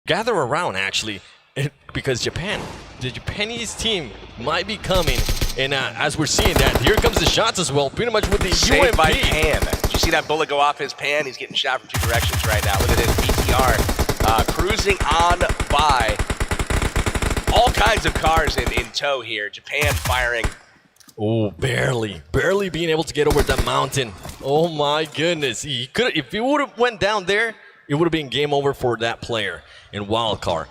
gather around actually, because the Japanese team might be coming. And as we're seeing that, here comes the shots as well, pretty much with the Saved UMP. by Pan. Did you see that bullet go off his pan? He's getting shot from 2 directions right now. Look at this, BTR cruising on by. All kinds of cars in tow here. Japan firing. Oh, barely being able to get over that mountain. Oh my goodness, he could, if he would have went down there, it would have been game over for that player. And Wildcard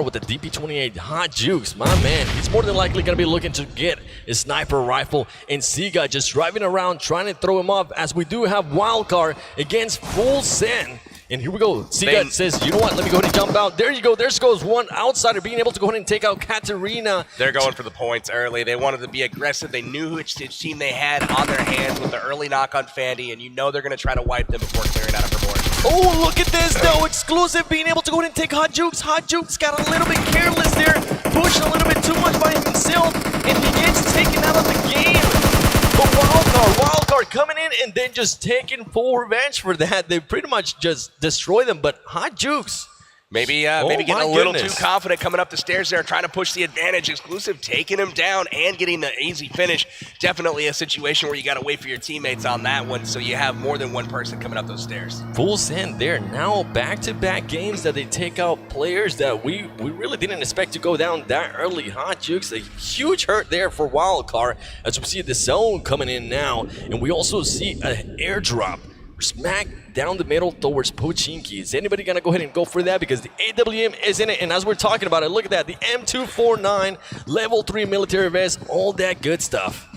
with the DP-28, Hot Jukes, my man, he's more than likely going to be looking to get a sniper rifle. And Siga just driving around trying to throw him off, as we do have Wildcard against Full Send. And here we go. Siga says, you know what, let me go ahead and jump out. There you go. There goes one outsider being able to go ahead and take out Katarina. They're going for the points early. They wanted to be aggressive. They knew which team they had on their hands with the early knock on Fandy, and you know they're going to try to wipe them before clearing out of her board. Oh, look at this, though. Exclusive being able to go ahead and take Hot Jukes. Hot Jukes got a little bit careless there, pushed a little bit too much by himself, and he gets taken out of the game. But Wildcard coming in and then just taking full revenge for that. They pretty much just destroy them, but Hot Jukes. Maybe getting a little too confident coming up the stairs there, trying to push the advantage. Exclusive taking him down and getting the easy finish. Definitely a situation where you got to wait for your teammates on that one, so you have more than one person coming up those stairs. Full Send there. Now back-to-back games that they take out players that we really didn't expect to go down that early. Hot Jukes, a huge hurt there for Wildcard, as we see the zone coming in now, and we also see an airdrop smack down the middle towards Pochinki. Is anybody going to go ahead and go for that? Because the AWM is in it, and as we're talking about it, look at that, the M249, level 3 military vest, all that good stuff.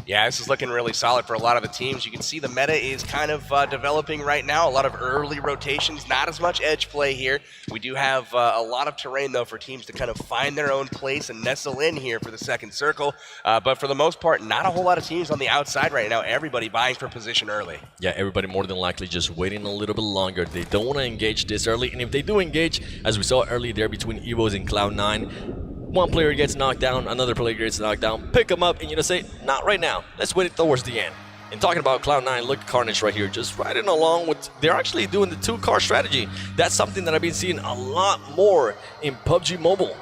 Yeah, this is looking really solid for a lot of the teams. You can see the meta is kind of developing right now. A lot of early rotations, not as much edge play here. We do have a lot of terrain, though, for teams to kind of find their own place and nestle in here for the second circle. But for the most part, not a whole lot of teams on the outside right now. Everybody vying for position early. Yeah, everybody more than likely just waiting a little bit longer. They don't want to engage this early. And if they do engage, as we saw early there between Evos and Cloud9, one player gets knocked down, another player gets knocked down, pick them up, and you know, say, not right now. Let's wait towards the end. And talking about Cloud9, look at Carnage right here, just riding along with, they're actually doing the 2-car strategy. That's something that I've been seeing a lot more in PUBG Mobile.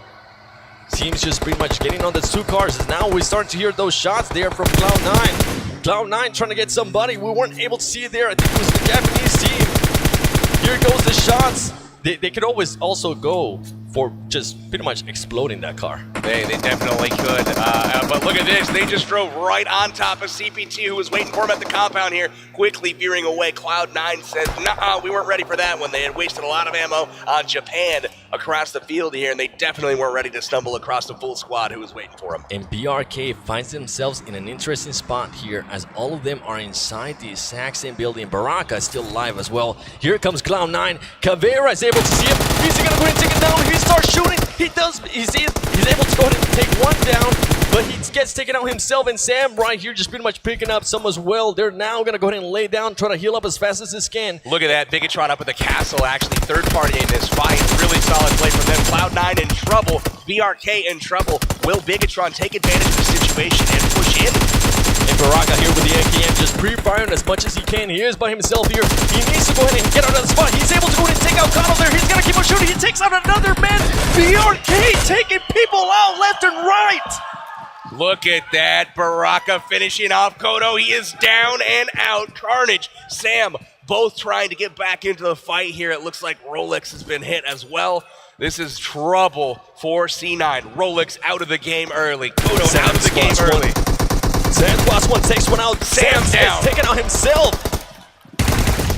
Teams just pretty much getting on the 2 cars. And now we start to hear those shots there from Cloud9. Cloud9 trying to get somebody. We weren't able to see it there. I think it was the Japanese team. Here goes the shots. They could always also go for just pretty much exploding that car. They definitely could. But look at this. They just drove right on top of CPT, who was waiting for him at the compound here, quickly veering away. Cloud9 says, nah, we weren't ready for that one. They had wasted a lot of ammo on Japan across the field here, and they definitely weren't ready to stumble across the full squad who was waiting for them. And BRK finds themselves in an interesting spot here, as all of them are inside the exact same building. Baraka is still alive as well. Here comes Cloud9. Caveira is able to see him. He's going to go ahead and take it down. He starts shooting. He does. He's able to go ahead and take one down, but he gets taken out himself. And Sam right here just pretty much picking up some as well. They're now going to go ahead and lay down, try to heal up as fast as they can. Look at that. Bigatron up at the castle, actually third party in this fight. Really solid play from them. Cloud9 in trouble. BRK in trouble. Will Bigatron take advantage of the situation and push in? And Baraka here with the AKM just pre-firing as much as he can. He is by himself here. He needs to go ahead and get out of the spot. He's able to go ahead and take out Connell there. He's going to keep on shooting. He takes out another man. BRK taking people out left and right. Look at that. Baraka finishing off Kodo. He is down and out. Carnage, Sam, both trying to get back into the fight here. It looks like Rolex has been hit as well. This is trouble for C9. Rolex out of the game early. Kodo out of the game early. Sam plus one takes one out. Sam down. Taking out himself.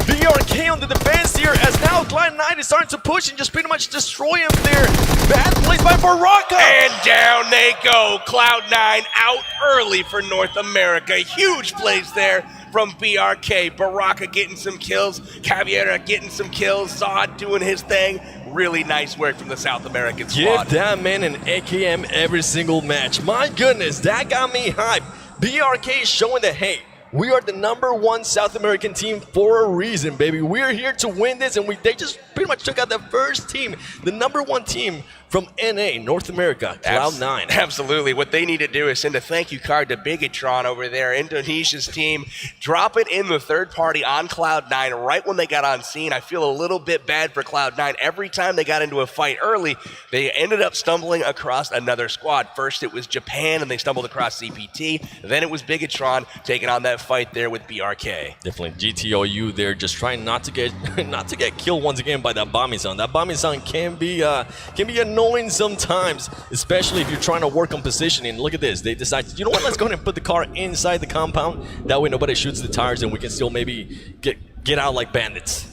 BRK on the defense here, as now Cloud9 is starting to push and just pretty much destroy him there. Bad plays by Baraka. And down they go. Cloud9 out early for North America. Huge plays there from BRK. Baraka getting some kills. Caveira getting some kills. Zod doing his thing. Really nice work from the South American squad. Give that man an AKM every single match. My goodness, that got me hyped. BRK is showing that, hey, we are the #1 South American team for a reason, baby. We're here to win this, and they just pretty much took out the first team, the #1 team from NA, North America, Cloud9. Absolutely. What they need to do is send a thank you card to Bigatron over there, Indonesia's team. Drop it in the third party on Cloud9 right when they got on scene. I feel a little bit bad for Cloud9. Every time they got into a fight early, they ended up stumbling across another squad. First it was Japan and they stumbled across CPT. Then it was Bigatron taking on that fight there with BRK. Definitely GTOU there, just trying not to get killed once again by that bombing zone. That bombing zone can be annoying sometimes, especially if you're trying to work on positioning. Look at this. They decide, you know what, let's go ahead and put the car inside the compound. That way nobody shoots the tires and we can still maybe get out like bandits.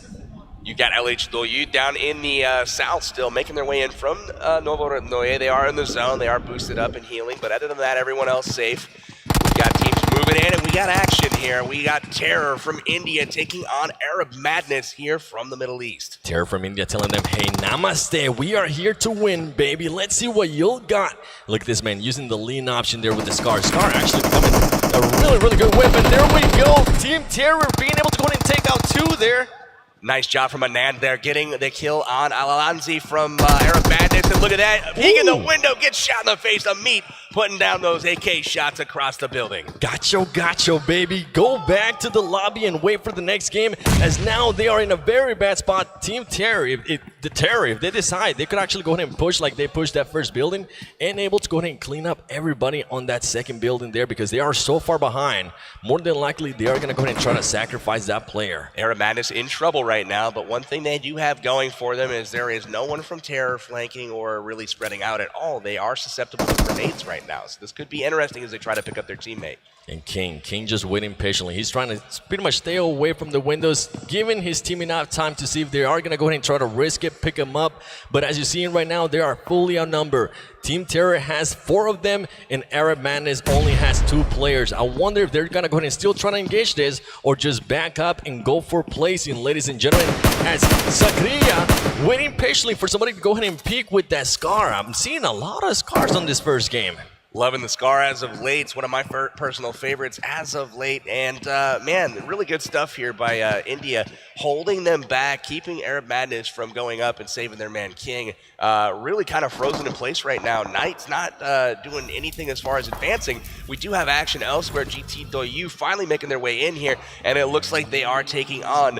You got LH down in the south still making their way in from Novo Noye. They are in the zone. They are boosted up and healing. But other than that, everyone else safe. We got teams moving in, and we got action here. We got Terror from India taking on Arab Madness here from the Middle East. Terror from India telling them, hey, namaste, we are here to win, baby. Let's see what you got. Look at this, man, using the lean option there with the Scar. Scar actually becoming a really, really good weapon. There we go. Team Terror being able to go ahead and take out 2 there. Nice job from Anand there, getting the kill on Alanzi from Arab Madness. And look at that, peek in the window, gets shot in the face of Meat, putting down those AK shots across the building. Gotcha, baby. Go back to the lobby and wait for the next game, as now they are in a very bad spot. Team Terror, if they decide, they could actually go ahead and push like they pushed that first building and able to go ahead and clean up everybody on that second building there, because they are so far behind. More than likely, they are going to go ahead and try to sacrifice that player. Arab Madness in trouble right now, but one thing they do have going for them is there is no one from Terror flanking or really spreading out at all. They are susceptible to grenades right now, so this could be interesting as they try to pick up their teammate. And King just waiting patiently. He's trying to pretty much stay away from the windows, giving his team enough time to see if they are going to go ahead and try to risk it, pick him up. But as you're seeing right now, they are fully outnumbered. Team Terror has 4 of them, and Arab Madness only has 2 players. I wonder if they're going to go ahead and still try to engage this, or just back up and go for placing, ladies and gentlemen, as Sakria waiting patiently for somebody to go ahead and peek with that Scar. I'm seeing a lot of Scars on this first game. Loving the Scar as of late. It's one of my personal favorites as of late. And, man, really good stuff here by India, holding them back, keeping Arab Madness from going up and saving their man King. Really kind of frozen in place right now. Knight's not doing anything as far as advancing. We do have action elsewhere. GTOU finally making their way in here, and it looks like they are taking on,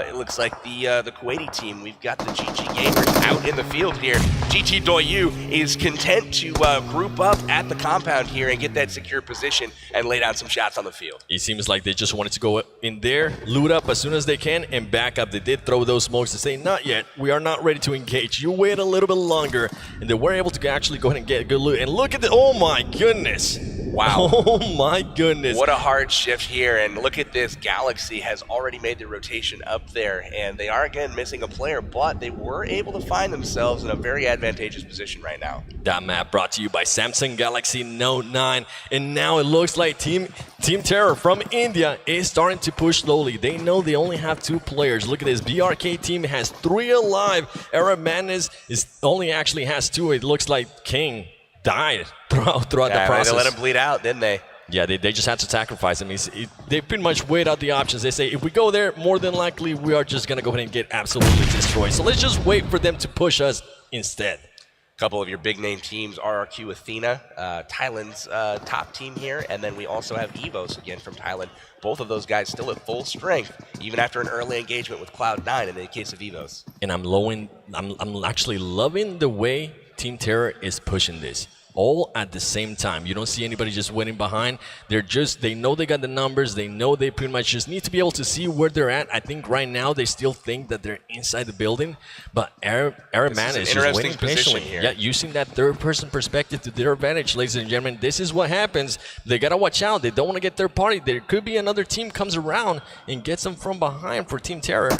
it looks like the Kuwaiti team. We've got the GG Gamers out in the field here. GTOU is content to group up at the compound here and get that secure position and lay down some shots on the field. It seems like they just wanted to go in there, loot up as soon as they can, and back up. They did throw those smokes to say, not yet, we are not ready to engage. You wait a little bit longer, and they were able to actually go ahead and get good loot. And look at the, oh my goodness. Wow. Oh my goodness. What a hard shift here, and look at this. Galaxy has already made the rotation up there, and they are again missing a player, but they were able to find themselves in a very advantageous position right now. That map brought to you by Samsung Galaxy Note 9, and now it looks like Team Terror from India is starting to push slowly. They know they only have 2 players. Look at this, BRK team has 3 alive. Arab Madness only actually has 2. It looks like King died throughout the process. They let him bleed out, didn't they? Yeah, they just had to sacrifice him. They pretty much weighed out the options. They say, if we go there, more than likely, we are just going to go ahead and get absolutely destroyed. So let's just wait for them to push us instead. A couple of your big name teams, RRQ Athena, Thailand's top team here, and then we also have Evos again from Thailand. Both of those guys still at full strength, even after an early engagement with Cloud9 in the case of Evos. And I'm actually loving the way Team Terror is pushing this. All at the same time. You don't see anybody just waiting behind. They know they got the numbers. They know they pretty much just need to be able to see where they're at. I think right now they still think that they're inside the building, but Arab Madness is just waiting patiently. Here. Yeah, using that third-person perspective to their advantage, ladies and gentlemen. This is what happens. They gotta watch out. They don't want to get third party. There could be another team comes around and gets them from behind for Team Terror.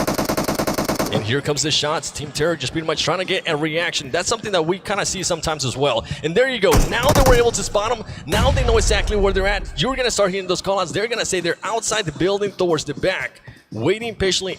And here comes the shots. Team Terror just pretty much trying to get a reaction. That's something that we kind of see sometimes as well. And there you go. Now that we're able to spot them, now they know exactly where they're at. You're going to start hitting those callouts. They're going to say they're outside the building towards the back, waiting patiently.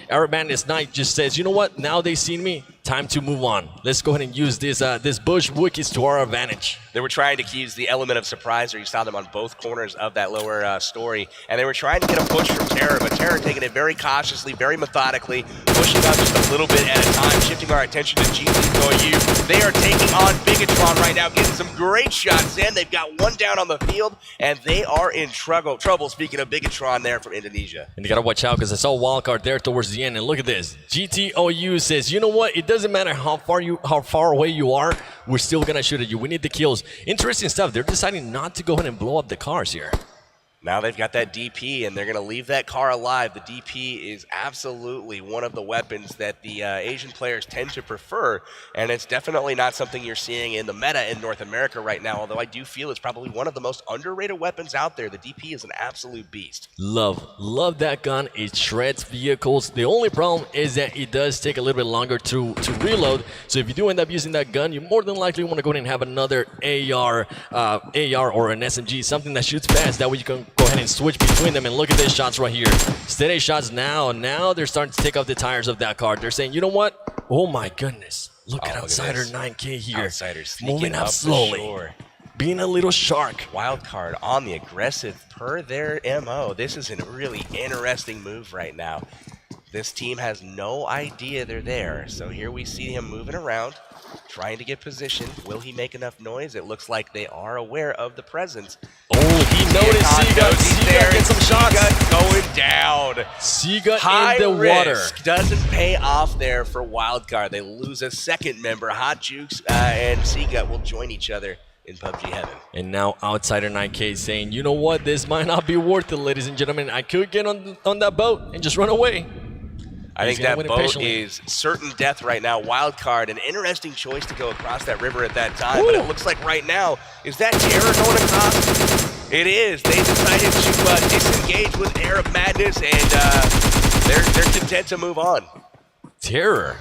Arab Madness Knight just says, you know what? Now they see me. Time to move on. Let's go ahead and use this bush wikis to our advantage. They were trying to use the element of surprise there. You saw them on both corners of that lower story. And they were trying to get a push from Terror, but Terror taking it very cautiously, very methodically, pushing up just a little bit at a time, shifting our attention to GTOU. They are taking on Bigatron right now, getting some great shots in. They've got one down on the field, and they are in trouble. Speaking of Bigatron there from Indonesia. And you got to watch out because I saw Wildcard there towards the end. And look at this. GTOU says, you know what? It doesn't matter how far away you are. We're still going to shoot at you. We need the kills. Interesting stuff. They're deciding not to go ahead and blow up the cars here. Now they've got that DP, and they're going to leave that car alive. The DP is absolutely one of the weapons that the Asian players tend to prefer, and it's definitely not something you're seeing in the meta in North America right now, although I do feel it's probably one of the most underrated weapons out there. The DP is an absolute beast. Love that gun. It shreds vehicles. The only problem is that it does take a little bit longer to reload, so if you do end up using that gun, you more than likely want to go ahead and have another AR or an SMG, something that shoots fast. That way you can go ahead and switch between them. And look at these shots right here. Steady shots now. Now they're starting to take off the tires of that car. They're saying, you know what? Oh my goodness. Look at Outsider 9K here. Outsiders moving up slowly. Being a little shark. Wildcard on the aggressive per their MO. This is a really interesting move right now. This team has no idea they're there. So here we see him moving around, trying to get position. Will he make enough noise? It looks like they are aware of the presence. Oh, he noticed Seagut. Seagut gets some shots. Seagut going down. Seagut in the water. Doesn't pay off there for Wildcard. They lose a second member. Hot Jukes and Seagut will join each other in PUBG heaven. And now Outsider 9K saying, you know what? This might not be worth it, ladies and gentlemen. I could get on that boat and just run away. I think that boat is certain death right now. Wildcard, an interesting choice to go across that river at that time, but it looks like right now, is that Terror going across? It is. They decided to disengage with Arab Madness, and they're content to move on. Terror.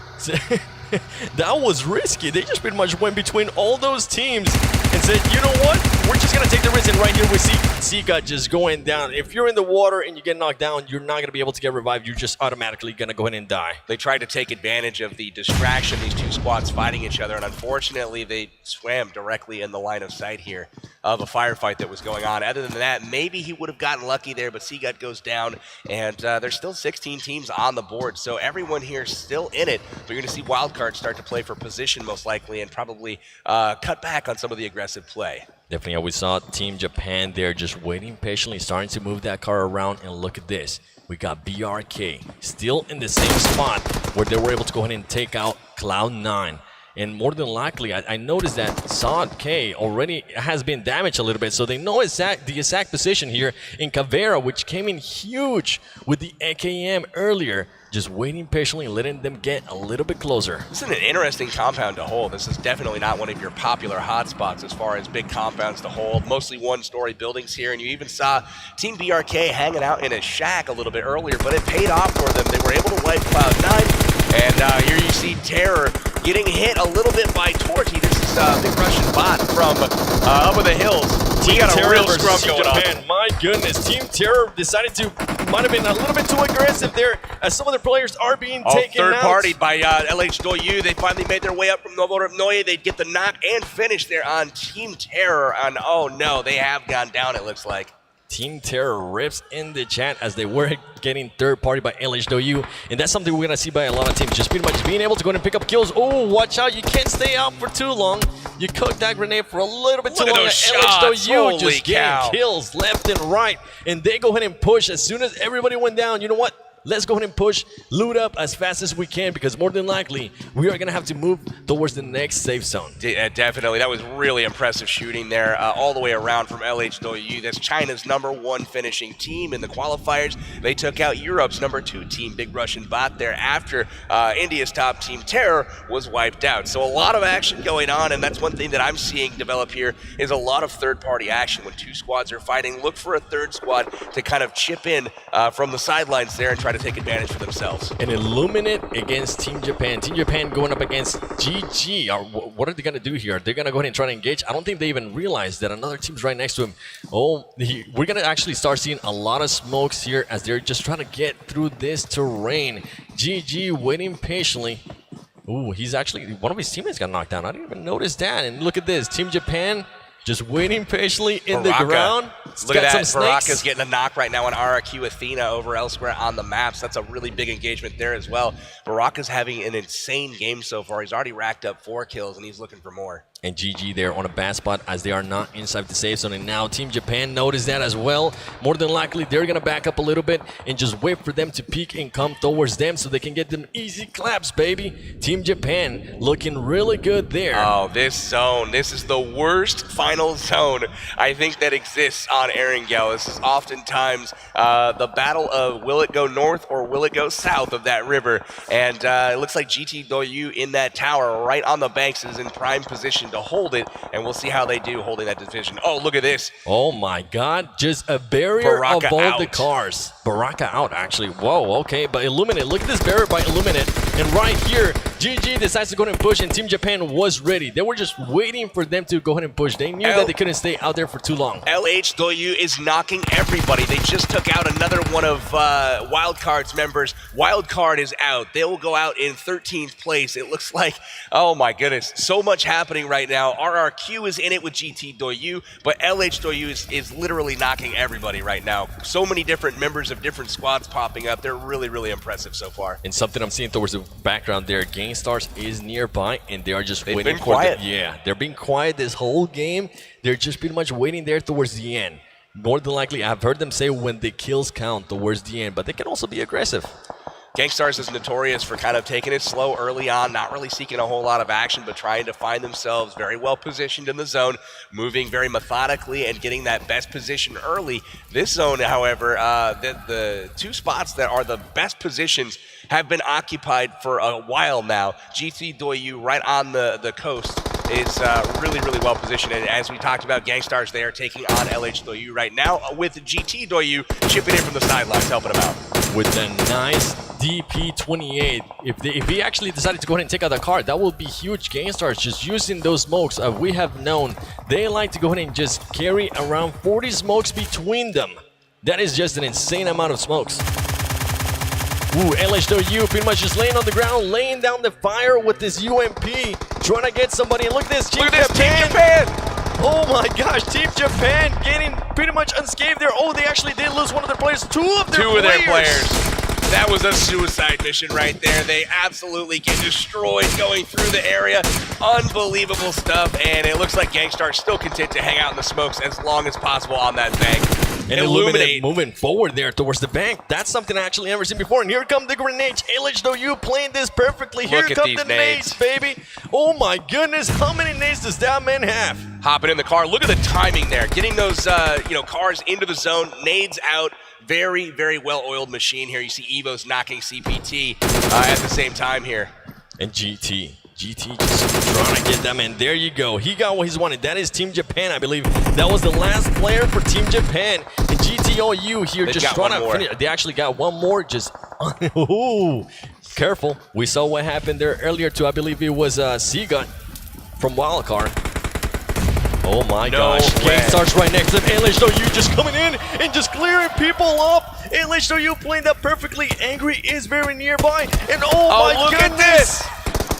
That was risky. They just pretty much went between all those teams and said, you know what? We're just going to take the risk. And right here we see Seagut just going down. If you're in the water and you get knocked down, you're not going to be able to get revived. You're just automatically going to go ahead and die. They tried to take advantage of the distraction, these two squads fighting each other, and unfortunately they swam directly in the line of sight here of a firefight that was going on. Other than that, maybe he would have gotten lucky there, but Seagut goes down, and there's still 16 teams on the board, so everyone here is still in it. But you're going to see Wildcard start to play for position most likely and probably cut back on some of the aggressive play. Definitely, we saw Team Japan there just waiting patiently, starting to move that car around, and look at this. We got BRK still in the same spot where they were able to go ahead and take out Cloud9. And more than likely, I noticed that Sod K already has been damaged a little bit, so they know the exact position here in Caveira, which came in huge with the AKM earlier. Just waiting patiently and letting them get a little bit closer. This is an interesting compound to hold. This is definitely not one of your popular hotspots as far as big compounds to hold. Mostly one-story buildings here, and you even saw Team BRK hanging out in a shack a little bit earlier, but it paid off for them. They were able to wipe Cloud9, and here you see Terror getting hit a little bit by Torty. This is a big Russian bot from up in the hills. We got a real scrum going on. My goodness, Team Terror decided to, might have been a little bit too aggressive there, as some of the players are being taken out. Third-partied by LH2U. They finally made their way up from Novorobnoye. They'd get the knock and finish there on Team Terror. And oh no, they have gone down, it looks like. Team Terror rips in the chat as they were getting third party by LH2U, and that's something we're going to see by a lot of teams, just pretty much being able to go and pick up kills. Oh, watch out, you can't stay out for too long. You cooked that grenade for a little bit too long. LH2U just getting kills left and right, and they go ahead and push as soon as everybody went down. You know what? Let's go ahead and push, loot up as fast as we can, because more than likely, we are going to have to move towards the next safe zone. Definitely. That was really impressive shooting there all the way around from LH2U. That's China's #1 finishing team in the qualifiers. They took out Europe's #2 team, Big Russian Bot, there after India's top team, Terror, was wiped out. So a lot of action going on, and that's one thing that I'm seeing develop here is a lot of third-party action. When two squads are fighting, look for a third squad to kind of chip in from the sidelines there and try to take advantage for themselves. And Illuminate against Team Japan. Team Japan going up against GG. What are they going to do here? They're going to go ahead and try to engage. I don't think they even realize that another team's right next to him. Oh, we're going to actually start seeing a lot of smokes here as they're just trying to get through this terrain. GG waiting patiently. Ooh, he's actually, one of his teammates got knocked down. I didn't even notice that. And look at this, Team Japan just waiting patiently in the ground. Look at that, Baraka's getting a knock right now on RRQ Athena over elsewhere on the maps. That's a really big engagement there as well. Baraka's having an insane game so far. He's already racked up 4 kills, and he's looking for more. And GG there on a bad spot as they are not inside the safe zone. And now Team Japan noticed that as well. More than likely, they're going to back up a little bit and just wait for them to peek and come towards them so they can get them easy claps, baby. Team Japan looking really good there. Oh, this zone. This is the worst final zone I think that exists on Erangel. This is oftentimes the battle of will it go north or will it go south of that river. And it looks like GT Doyu in that tower right on the banks is in prime position to hold it, and we'll see how they do holding that division. Oh, look at this. Oh my God, just a barrier Baraka of all out. the cars. Baraka out, actually. Whoa, okay, but Illuminate, look at this barrier by Illuminate. And right here, GG decides to go ahead and push, and Team Japan was ready. They were just waiting for them to go ahead and push. They knew that they couldn't stay out there for too long. LH Doyu is knocking everybody. They just took out another one of Wildcard's members. Wildcard is out. They will go out in 13th place. It looks like, oh my goodness, so much happening right now. RRQ is in it with GT Doyu, but LH Doyu is literally knocking everybody right now. So many different members of different squads popping up. They're really, really impressive so far. And something I'm seeing towards the background there, GameStars is nearby, and they are just waiting been for quiet. Yeah, they're being quiet this whole game. They're just pretty much waiting there towards the end. More than likely, I've heard them say when the kills count towards the end, but they can also be aggressive. GameStars is notorious for kind of taking it slow early on, not really seeking a whole lot of action, but trying to find themselves very well positioned in the zone, moving very methodically and getting that best position early. This zone, however, the 2 spots that are the best positions have been occupied for a while now. GT Doyu right on the coast is really, really well positioned. And as we talked about, GameStars, they are taking on LH Doyu right now with GT Doyu chipping in from the sidelines, helping them out. With a nice DP28. If he actually decided to go ahead and take out the car, that would be huge. GameStars just using those smokes. We have known they like to go ahead and just carry around 40 smokes between them. That is just an insane amount of smokes. Ooh, LHW pretty much just laying on the ground, laying down the fire with this UMP, trying to get somebody. And look at this, Team Japan! Oh my gosh, Team Japan getting pretty much unscathed there. Oh, they actually did lose one of their players. Two of their players. That was a suicide mission right there. They absolutely get destroyed going through the area. Unbelievable stuff, and it looks like GameStar still content to hang out in the smokes as long as possible on that bank. And Illuminate moving forward there towards the bank. That's something I actually never seen before. And here come the grenades. LHW playing this perfectly. Here come the nades, baby. Oh my goodness, how many nades does that man have? Hopping in the car. Look at the timing there. Getting those cars into the zone. Nades out. Very, very well-oiled machine here. You see Evo's knocking CPT at the same time here. And GT just trying to get them in. There you go. He got what he's wanted. That is Team Japan, I believe. That was the last player for Team Japan. And GTOU here just trying to finish. They actually got one more. Just, ooh, careful. We saw what happened there earlier too. I believe it was Seagut from Wildcard. Oh my gosh. GameStars right next to him. LHW just coming in and just clearing people off. LHW playing that perfectly. Angry is very nearby. And oh my goodness. Look at this.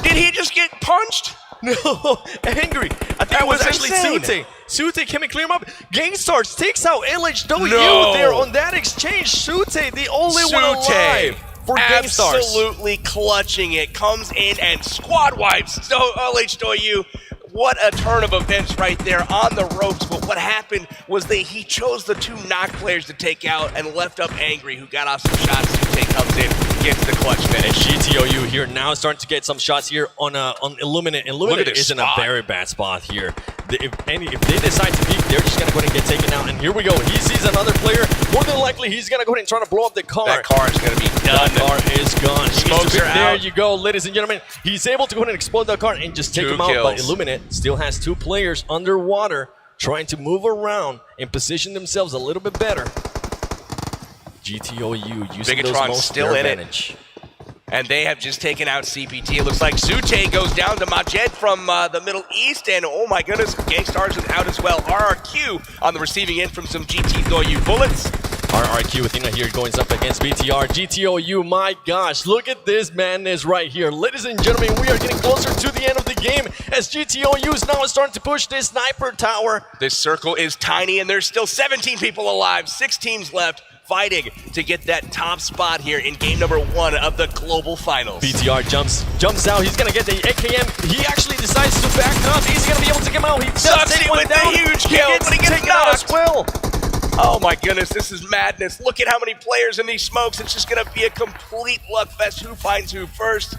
Did he just get punched? No, Angry. I think it was actually Sute. Sute came and clear him up. GameStars takes out LHW there on that exchange. Sute, the only one alive for GameStars. Absolutely clutching it. Comes in and squad wipes LHW. What a turn of events right there on the ropes. But what happened was he chose the 2 knock players to take out and left up Angry, who got off some shots. Sute comes in, gets the clutch finish. And GTOU here now starting to get some shots here on Illuminate. Illuminate is in a very bad spot here. If they decide to peek, they're just going to go ahead and get taken out. And here we go. He sees another player. More than likely, he's going to go ahead and try to blow up the car. That car is going to be done. That car is gone. Smokes are out. There you go, ladies and gentlemen. He's able to go ahead and explode the car and just take him out. But Illuminate still has 2 players underwater trying to move around and position themselves a little bit better. GTOU using those most still in advantage. And they have just taken out CPT. It looks like Sute goes down to Majed from the Middle East. And oh my goodness, GameStars is out as well. RRQ on the receiving end from some GT Doyu bullets. RRQ Athena here going up against BTR. GTOU, my gosh, look at this madness right here. Ladies and gentlemen, we are getting closer to the end of the game as GTOU is now starting to push this sniper tower. This circle is tiny and there's still 17 people alive, 6 teams left, fighting to get that top spot here in game number 1 of the global finals. BTR jumps out. He's gonna get the AKM. He actually decides to back up. He's gonna be able to get him out. He sucks it with a huge kill, but he gets knocked as well. Oh my goodness, this is madness. Look at how many players in these smokes. It's just gonna be a complete luck fest. Who finds who first?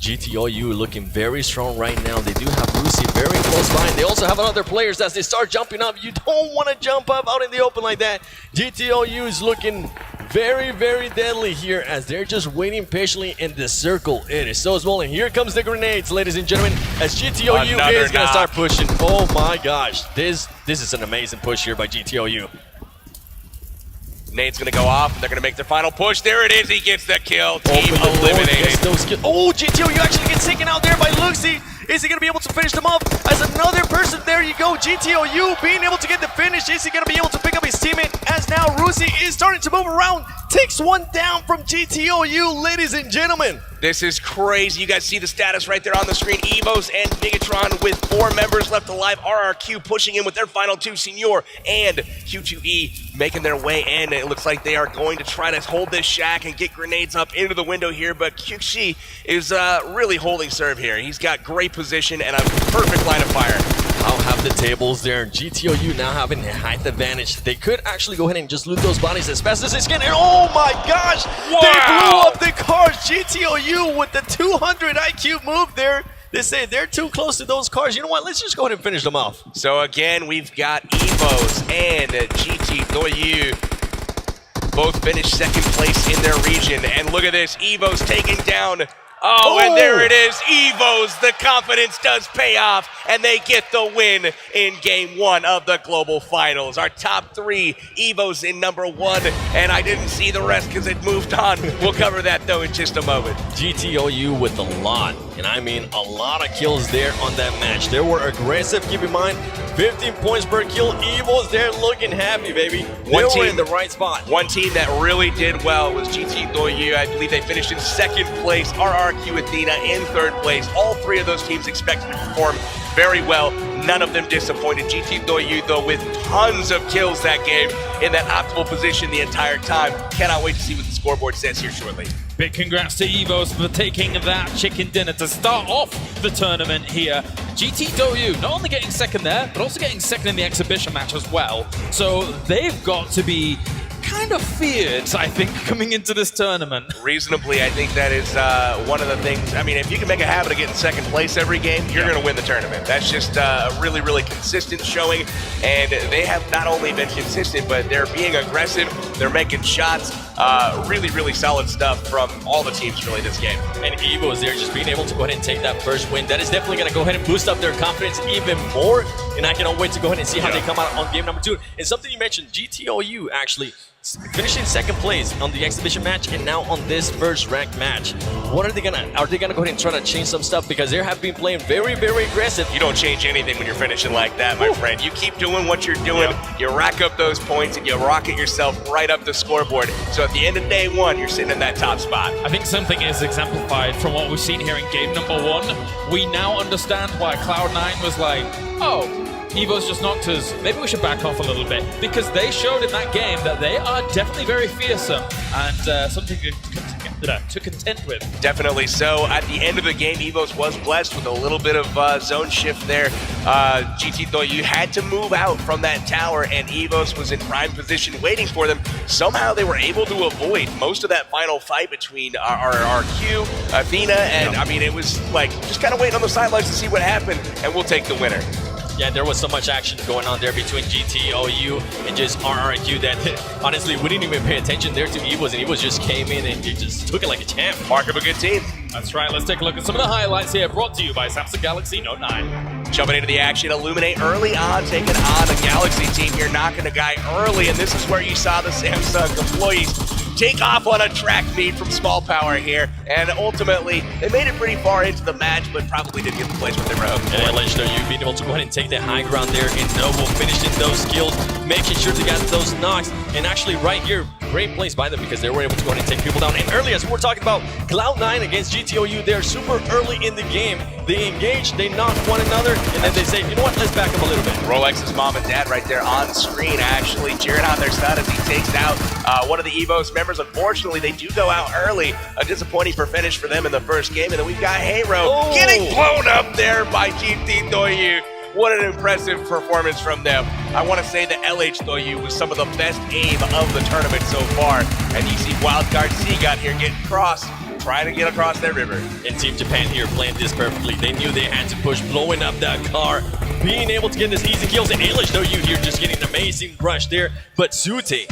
GTOU looking very strong right now. They do have Lucy very close by. They also have other players as they start jumping up. You don't want to jump up out in the open like that. GTOU is looking very, very deadly here as they're just waiting patiently in the circle. It is so small, and here comes the grenades, ladies and gentlemen, as GTOU is going to start pushing. Oh my gosh, this is an amazing push here by GTOU. Nade's gonna go off, and they're gonna make their final push. There it is, he gets the kill. Team eliminated. Oh, GTOU actually gets taken out there by Luxy. Is he gonna be able to finish them off? As another person, there you go, GTOU being able to get the finish. Is he gonna be able to pick up his teammate? As now Rusi is starting to move around, takes one down from GTOU, ladies and gentlemen. This is crazy. You guys see the status right there on the screen. Evos and Megatron with 4 members left alive. RRQ pushing in with their final 2, Senior and Q2E making their way in. It looks like they are going to try to hold this shack and get grenades up into the window here, but QXi is really holding serve here. He's got great position and a perfect line of fire. I'll have the tables there. GTOU now having a height advantage. They could actually go ahead and just loot those bodies as fast as they can. And oh my gosh! Wow. They blew up the cars. GTOU with the 200 IQ move there. They say they're too close to those cars. You know what? Let's just go ahead and finish them off. So again, we've got Evos and GTOU both finished 2nd place in their region. And look at this, Evos taking down. Oh, and there it is, Evos. The confidence does pay off, and they get the win in game 1 of the global finals. Our top 3, Evos in number 1, and I didn't see the rest because it moved on. We'll cover that, though, in just a moment. GTOU with a lot, and I mean a lot of kills there on that match. They were aggressive, keep in mind, 15 points per kill. Evos, they're looking happy, baby. They were in the right spot. One team that really did well was GTOU. I believe they finished in 2nd place. RRQ Athena in 3rd place. All 3 of those teams expected to perform very well. None of them disappointed. GTOU, though, with tons of kills that game in that optimal position the entire time. Cannot wait to see what the scoreboard says here shortly. Big congrats to Evos for taking that chicken dinner to start off the tournament here. GTOU not only getting 2nd there, but also getting 2nd in the exhibition match as well. So they've got to be kind of feared, I think, coming into this tournament. Reasonably, I think that is one of the things. I mean, if you can make a habit of getting 2nd place every game, you're going to win the tournament. That's just a really, really consistent showing, and they have not only been consistent, but they're being aggressive, they're making shots. Really, really solid stuff from all the teams really this game. And Evo is there just being able to go ahead and take that first win. That is definitely going to go ahead and boost up their confidence even more, and I cannot wait to go ahead and see how they come out on game number 2. And something you mentioned, GTOU actually finishing 2nd place on the exhibition match and now on this first ranked match. What are they gonna go ahead and try to change some stuff, because they have been playing very, very aggressive. You don't change anything when you're finishing like that, my friend. You keep doing what you're doing, you rack up those points, and you rocket yourself right up the scoreboard. So at the end of day 1, you're sitting in that top spot. I think something is exemplified from what we've seen here in game number 1. We now understand why Cloud9 was like, oh, Evos just knocked us. Maybe we should back off a little bit, because they showed in that game that they are definitely very fearsome and something to contend with. Definitely so. At the end of the game, Evos was blessed with a little bit of zone shift there. GTOU had to move out from that tower, and Evos was in prime position waiting for them. Somehow they were able to avoid most of that final fight between RRQ, Athena, and I mean, it was like just kind of waiting on the sidelines to see what happened, and we'll take the winner. Yeah, there was so much action going on there between GTOU and just RRQ that honestly we didn't even pay attention there to Evos, and Evos just came in and he just took it like a champ. Mark of a good team. That's right, let's take a look at some of the highlights here, brought to you by Samsung Galaxy Note 9. Jumping into the action, Illuminate early on, taking on a Galaxy team here, knocking a guy early, and this is where you saw the Samsung employees take off on a track meet from Small Power here, and ultimately they made it pretty far into the match, but probably didn't get the placement they were hoping for. And LHW being able to go ahead and take the high ground there in Noble, finishing those kills, making sure to get those knocks, and actually right here, great place by them because they were able to go ahead and take people down. And early, as we were talking about, Cloud9 against GTOU, they're super early in the game. They engage, they knock one another, and then they say, you know what, let's back up a little bit. Rolex's mom and dad right there on screen actually cheering on their son as he takes out one of the EVOS members. Unfortunately, they do go out early. A disappointing finish for them in the first game. And then we've got Hero getting blown up there by GT Doyu. What an impressive performance from them. I want to say that LH Doyu was some of the best aim of the tournament so far. And you see Wildcard C got here getting crossed, trying to get across that river. And Team Japan here playing this perfectly. They knew they had to push, blowing up that car, being able to get this easy kills. And LHW here just getting an amazing rush there. But Sute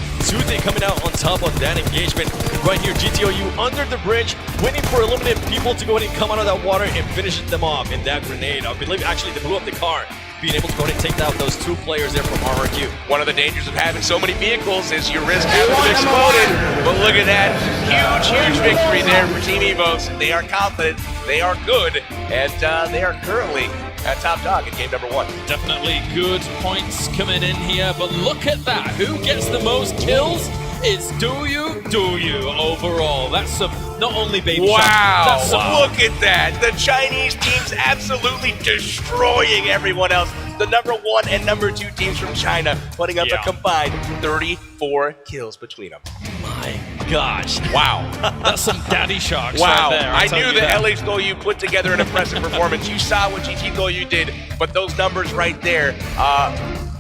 coming out on top of that engagement. Right here, GTOU under the bridge, waiting for eliminated people to go ahead and come out of that water and finish them off. And that grenade, I believe actually they blew up the car. Being able to go ahead and take out those 2 players there from RRQ. One of the dangers of having so many vehicles is you risk having them exploded. But look at that huge victory there for Team EVOS. They are confident, they are good, and they are currently at top dog in game number 1. Definitely good points coming in here, but look at that. Who gets the most kills? It's Doyu overall. That's some, not only baby wow, shot, that's some, look at that. The Chinese team's absolutely destroying everyone else. The number 1 and number 2 teams from China putting up a combined 34 kills between them. My gosh. Wow. That's some daddy sharks wow. right there. I knew that LH Doyu put together an impressive performance. You saw what GT Doyu did, but those numbers right there,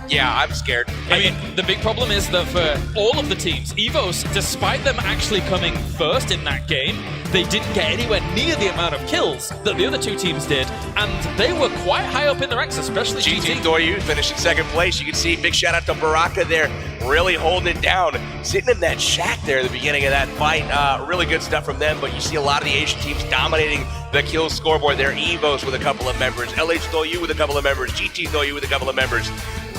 yeah, I'm scared. I mean, the big problem is that for all of the teams, EVOS, despite them actually coming first in that game, they didn't get anywhere near the amount of kills that the other 2 teams did, and they were quite high up in the ranks, especially GT Doyu finished in 2nd place. You can see big shout out to Baraka there, really holding it down, sitting in that shack there at the beginning of that fight. Really good stuff from them, but you see a lot of the Asian teams dominating the kill scoreboard there. EVOS with a couple of members, LH Doyu with a couple of members, GT Doyu with a couple of members.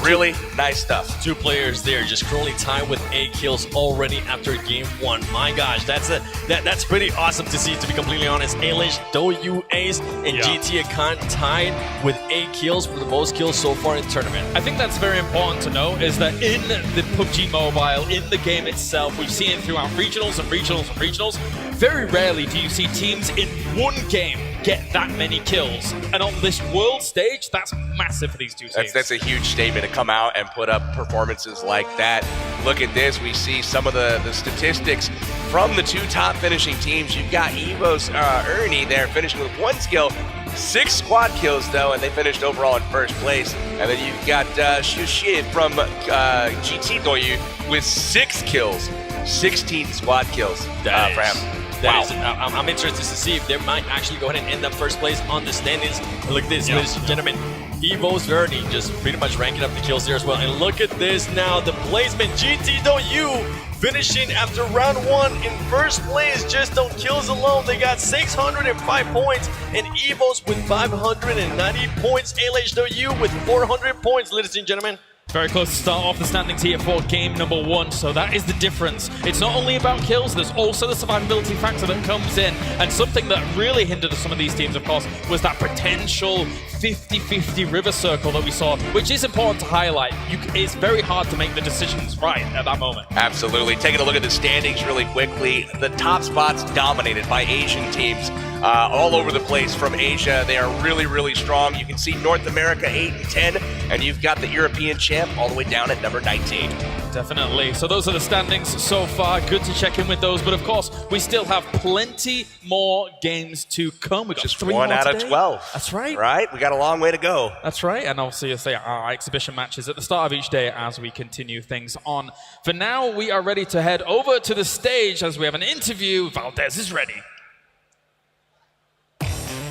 Really nice stuff. 2 players there just currently tied with 8 kills already after game 1. My gosh, that's pretty awesome to see, to be completely honest. LH Doyu Ace and GT Akan tied with 8 kills for the most kills so far in the tournament. I think that's very important to know, is that in the PUBG Mobile, in the game itself, we've seen it throughout regionals and regionals and regionals. Very rarely do you see teams in one game get that many kills. And on this world stage, that's massive for these 2 teams. That's a huge statement to come out and put up performances like that. Look at this. We see some of the statistics from the 2 top finishing teams. You've got EVOS Ernie there finishing with 1 skill, 6 squad kills though, and they finished overall in 1st place. And then you've got Shushi from GT Doyu with 6 kills, 16 squad kills for him. I'm interested to see if they might actually go ahead and end up 1st place on the standings. Look at this, ladies and gentlemen. EVOS Ernie just pretty much ranking up the kills there as well. And look at this now, the placement. GT Doyu finishing after round 1 in 1st place just on kills alone. They got 605 points, and EVOS with 590 points. LH Doyu with 400 points, ladies and gentlemen. Very close to start off the standings here for game number 1, so that is the difference. It's not only about kills, there's also the survivability factor that comes in, and something that really hindered some of these teams, of course, was that potential 50-50 river circle that we saw, which is important to highlight. It's very hard to make the decisions right at that moment. Absolutely. Taking a look at the standings really quickly, the top spots dominated by Asian teams. All over the place from Asia. They are really, really strong. You can see North America 8 and 10, and you've got the European champ all the way down at number 19. Definitely. So those are the standings so far. Good to check in with those. But of course, we still have plenty more games to come. We got just 3 1 more out today. of 12. That's right. Right? We got a long way to go. That's right. And obviously, say our exhibition matches at the start of each day as we continue things on. For now, we are ready to head over to the stage as we have an interview. Valdez is ready.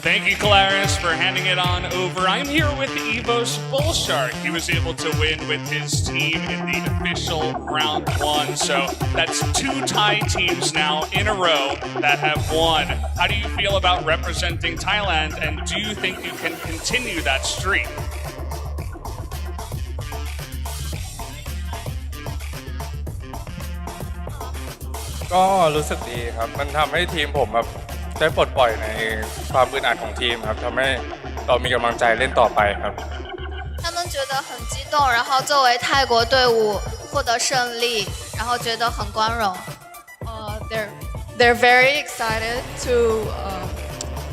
Thank you, Claris, for handing it on over. I'm here with EVOS Bullshark. He was able to win with his team in the official round 1. So that's 2 Thai teams now in a row that have won. How do you feel about representing Thailand, and do you think you can continue that streak? ก็รู้สึกดีครับมันทำให้ทีมผมแบบได้ปลดปล่อยในความอึดอัดของทีมครับทำให้เรามีกำลังใจเล่นต่อไปครับ他们觉得很激动，然后作为泰国队伍获得胜利，然后觉得很光荣。They're very excited to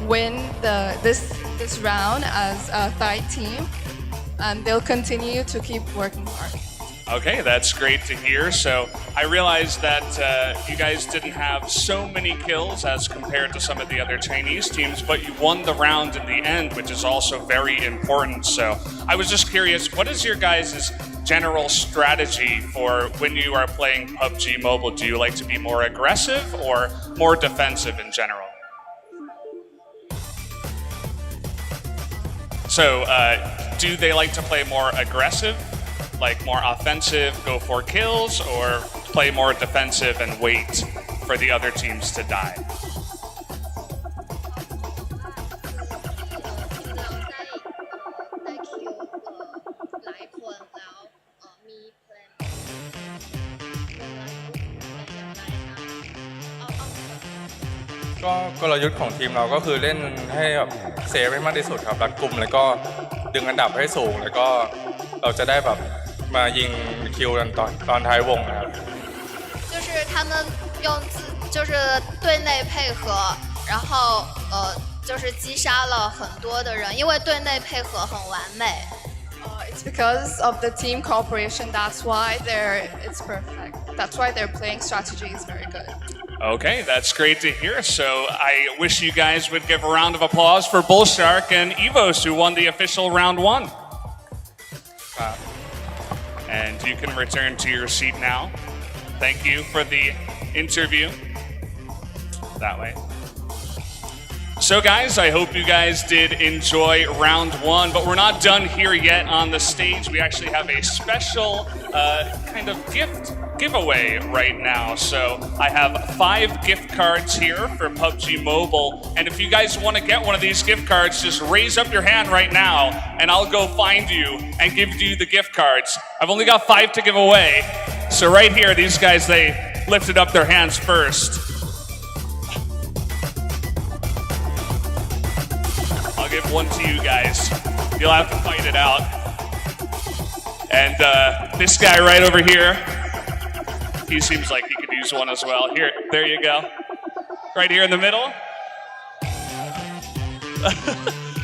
win this round as a Thai team, and they'll continue to keep working hard. Okay, that's great to hear. So I realized that you guys didn't have so many kills as compared to some of the other Chinese teams, but you won the round in the end, which is also very important. So I was just curious, what is your guys' general strategy for when you are playing PUBG Mobile? Do you like to be more aggressive or more defensive in general? So do they like to play more aggressive? Like more offensive, go for kills, or play more defensive and wait for the other teams to die? ก็กลยุทธ์ของทีมเราก็คือเล่นให้แบบเซฟให้มากที่สุดครับรัดกุมแล้วก็ดึงอันดับให้สูงแล้วก็เราจะได้แบบมายิงคิวกันตอนท้ายวงนะครับ就是他们就是队内配合，然后就是击杀了很多的人，因为队内配合很完美。It's because of the team cooperation. That's why it's perfect. That's why their playing strategy is very good. Okay, that's great to hear. So I wish you guys would give a round of applause for Bullshark and Evos, who won the official round 1. And you can return to your seat now. Thank you for the interview. That way. So guys, I hope you guys did enjoy round 1, but we're not done here yet on the stage. We actually have a special kind of giveaway right now. So I have 5 gift cards here for PUBG Mobile. And if you guys want to get one of these gift cards, just raise up your hand right now and I'll go find you and give you the gift cards. I've only got 5 to give away. So right here, these guys, they lifted up their hands first. I'll give one to you guys. You'll have to fight it out. And this guy right over here, he seems like he could use one as well. Here, there you go. Right here in the middle.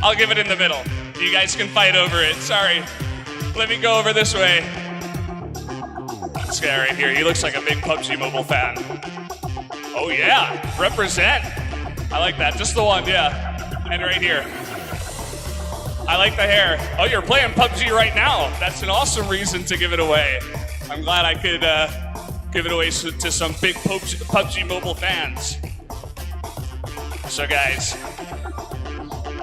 I'll give it in the middle. You guys can fight over it. Sorry. Let me go over this way. This guy right here, he looks like a big PUBG Mobile fan. Oh yeah, represent. I like that, just the one, yeah. And right here. I like the hair. Oh, you're playing PUBG right now. That's an awesome reason to give it away. I'm glad I could give it away to some big PUBG Mobile fans. So guys,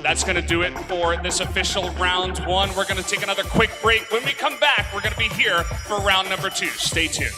that's gonna do it for this official round 1. We're gonna take another quick break. When we come back, we're gonna be here for round number 2. Stay tuned.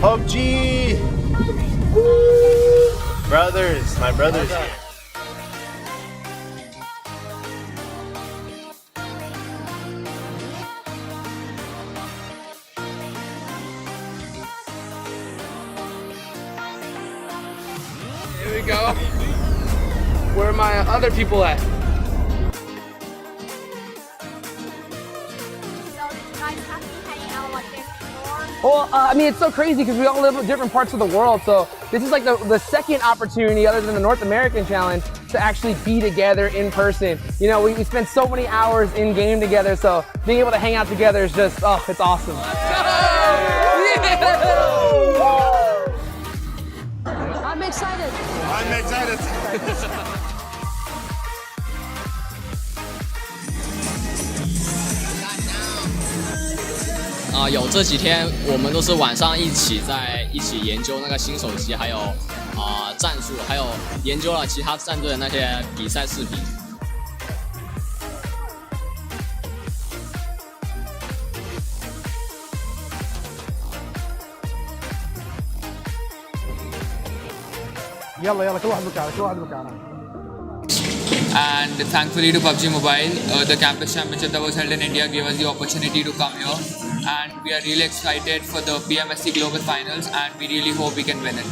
PUBG! Woo! Brothers, my brothers here. Here we go. Where are my other people at? Well, I mean, it's so crazy because we all live in different parts of the world. So this is like the second opportunity, other than the North American Challenge, to actually be together in person. You know, we spend so many hours in game together. So being able to hang out together is just, oh, it's awesome. I'm excited. I'm excited. 有这几天我们都是晚上一起研究那个新手机，还有战术，还有研究了其他战队的那些比赛视频。يلا كل واحد مكانه. And thankfully to PUBG Mobile, the campus championship that was held in India gave us the opportunity to come here, and we are really excited for the PMSC Global Finals, and we really hope we can win it.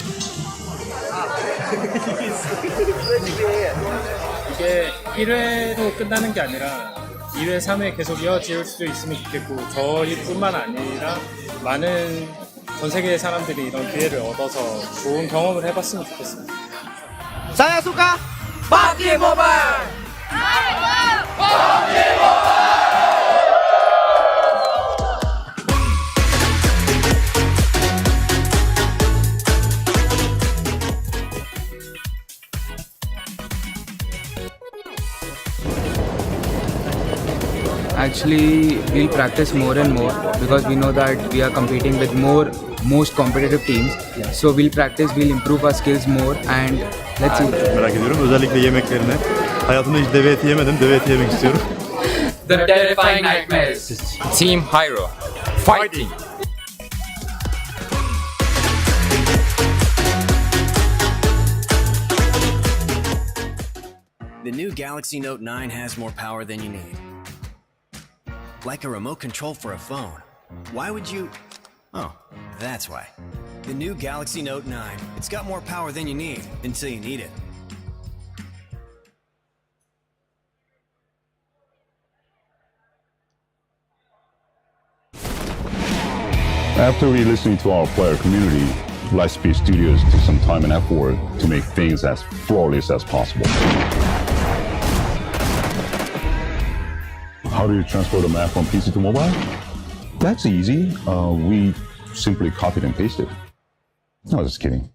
이게 1회로 끝나는 게 아니라 2회, 3회 계속 이어질 수 있으면 좋겠고, 저희뿐만 아니라 많은 전 세계의 사람들이 이런 기회를 얻어서 좋은 경험을 해봤으면 좋겠습니다. Saya suka PUBG Mobile. PUBG Mobile. Actually, we'll practice more and more because we know that we are competing with most competitive teams. So we'll practice, we'll improve our skills more, and let's see. Merak ediyorum. Özellikle yemeklerine. Hayatımda hiç deve eti yemedim. Deve eti yemek istiyorum. The terrifying nightmares. Team Hyro. Fighting. The new Galaxy Note 9 has more power than you need. Like a remote control for a phone. Why would you... Oh, that's why. The new Galaxy Note 9. It's got more power than you need, until you need it. After we listened to our player community, Lightspeed Studios took some time and effort to make things as flawless as possible. How do you transfer the map from PC to mobile? That's easy. We simply copied and pasted. No, just kidding.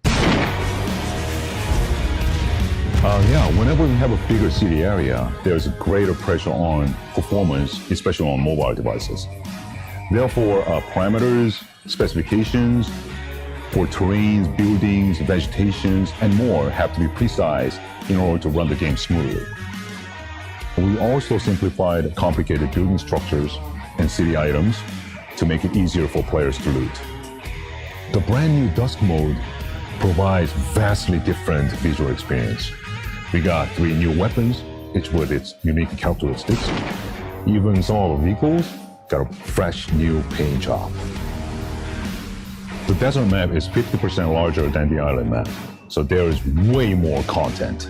Yeah, whenever we have a bigger city area, there's a greater pressure on performance, especially on mobile devices. Therefore, parameters, specifications for terrains, buildings, vegetations, and more have to be precise in order to run the game smoothly. We also simplified complicated building structures and city items to make it easier for players to loot. The brand new Dusk mode provides vastly different visual experience. We got 3 new weapons, each with its unique characteristics. Even some of our vehicles got a fresh new paint job. The desert map is 50% larger than the island map, so there is way more content.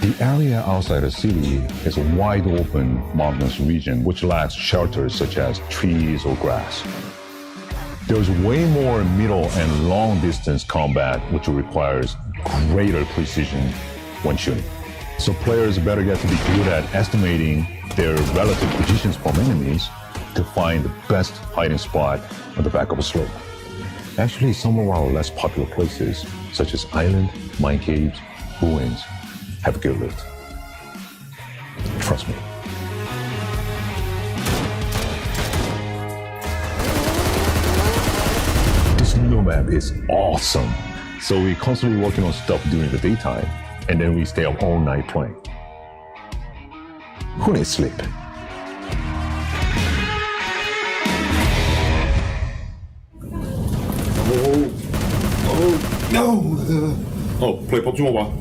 The area outside the city is a wide open mountainous region which lacks shelters such as trees or grass. There's way more middle and long distance combat which requires greater precision when shooting. So players better get to be good at estimating their relative positions from enemies to find the best hiding spot on the back of a slope. Actually, some of our less popular places, such as island, mine caves, ruins, have a good loot. Trust me. This new map is awesome. So we're constantly working on stuff during the daytime, and then we stay up all night playing. Who needs sleep? 플레이 PUBGM 봐.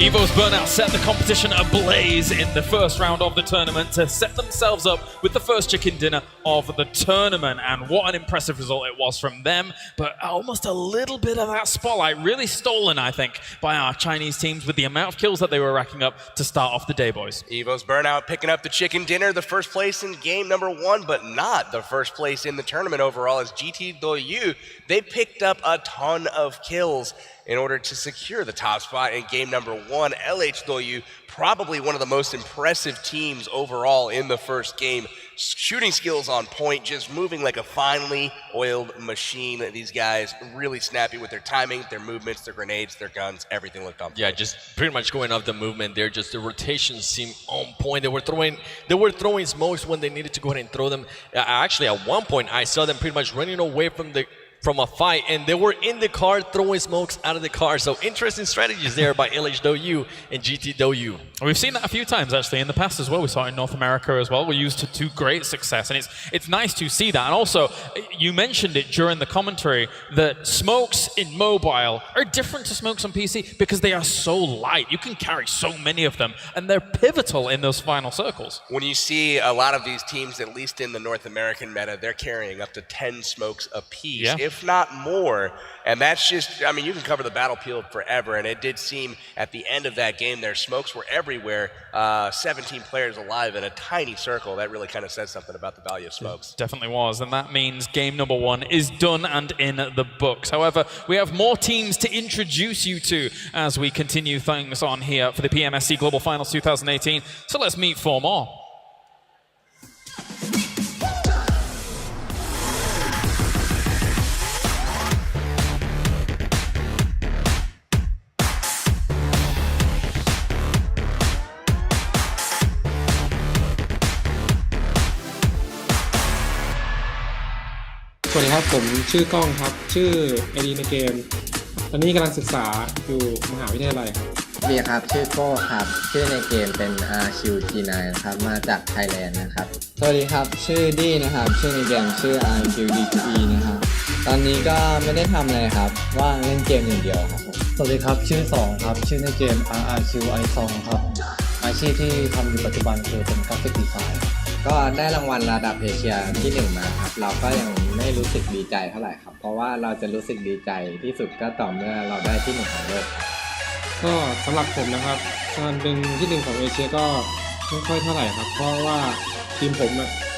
Evo's Burnout set the competition ablaze in the first round of the tournament to set themselves up with the first chicken dinner of the tournament, and what an impressive result it was from them. But almost a little bit of that spotlight really stolen, I think, by our Chinese teams with the amount of kills that they were racking up to start off the day, boys. Evo's Burnout picking up the chicken dinner, the first place in game number 1, but not the first place in the tournament overall, as GT Doyu, they picked up a ton of kills in order to secure the top spot in game number 1. LH Doyu, probably one of the most impressive teams overall in the first game. Shooting skills on point, just moving like a finely oiled machine. These guys really snappy with their timing, their movements, their grenades, their guns, everything looked on point. Yeah, just pretty much going off the movement there. Just the rotations seemed on point. They were throwing smokes when they needed to go ahead and throw them. Actually, at one point, I saw them pretty much running away from a fight, and they were in the car throwing smokes out of the car. So interesting strategies there by LH Doyu and GT Doyu. We've seen that a few times actually in the past as well. We saw it in North America as well. We used to great success, and it's nice to see that. And also, you mentioned it during the commentary that smokes in mobile are different to smokes on PC because they are so light. You can carry so many of them, and they're pivotal in those final circles. When you see a lot of these teams, at least in the North American meta, they're carrying up to 10 smokes apiece. Yeah. If not more. And that's just, I mean, you can cover the battlefield forever, and it did seem at the end of that game their smokes were everywhere. 17 players alive in a tiny circle. That really kind of says something about the value of smokes. Definitely was, and that means game number 1 is done and in the books. However, we have more teams to introduce you to as we continue things on here for the PMSC Global Finals 2018. So let's meet 4 more.สวัสดีครับผมชื่อกล้องครับชื่อ ID ในเกมตอนนี้กำลังศึกษาอยู่มหาวิทยาลัยครับ สวัสดีครับชื่อโก้ครับชื่อในเกมเป็น RQT9 ครับมาจากไทยแลนด์นะครับสวัสดีครับชื่อดี้นะครับชื่อในเกมชื่อ RQD2E นะครับตอนนี้ก็ไม่ได้ทำอะไรครับว่างเล่นเกมอย่างเดียวครับสวัสดีครับชื่อ2ครับชื่อในเกม RRQI2 ครับอาชีพที่ทำอยู่ปัจจุบันคือเป็นกราฟิกดีไซน์ก็ได้รางวัลระดับเอเชียที่1มาครับเราก็ยังไม่รู้สึกดีใจเท่าไหร่ครับเพราะว่าเราจะรู้สึกดีใจที่สุดก็ต่อเมื่อเราได้ที่1ของโลกก็สำหรับผมนะครับการเป็นที่1ของเอเชียก็ไม่ค่อยเท่าไหร่ครับเพราะว่าทีมผม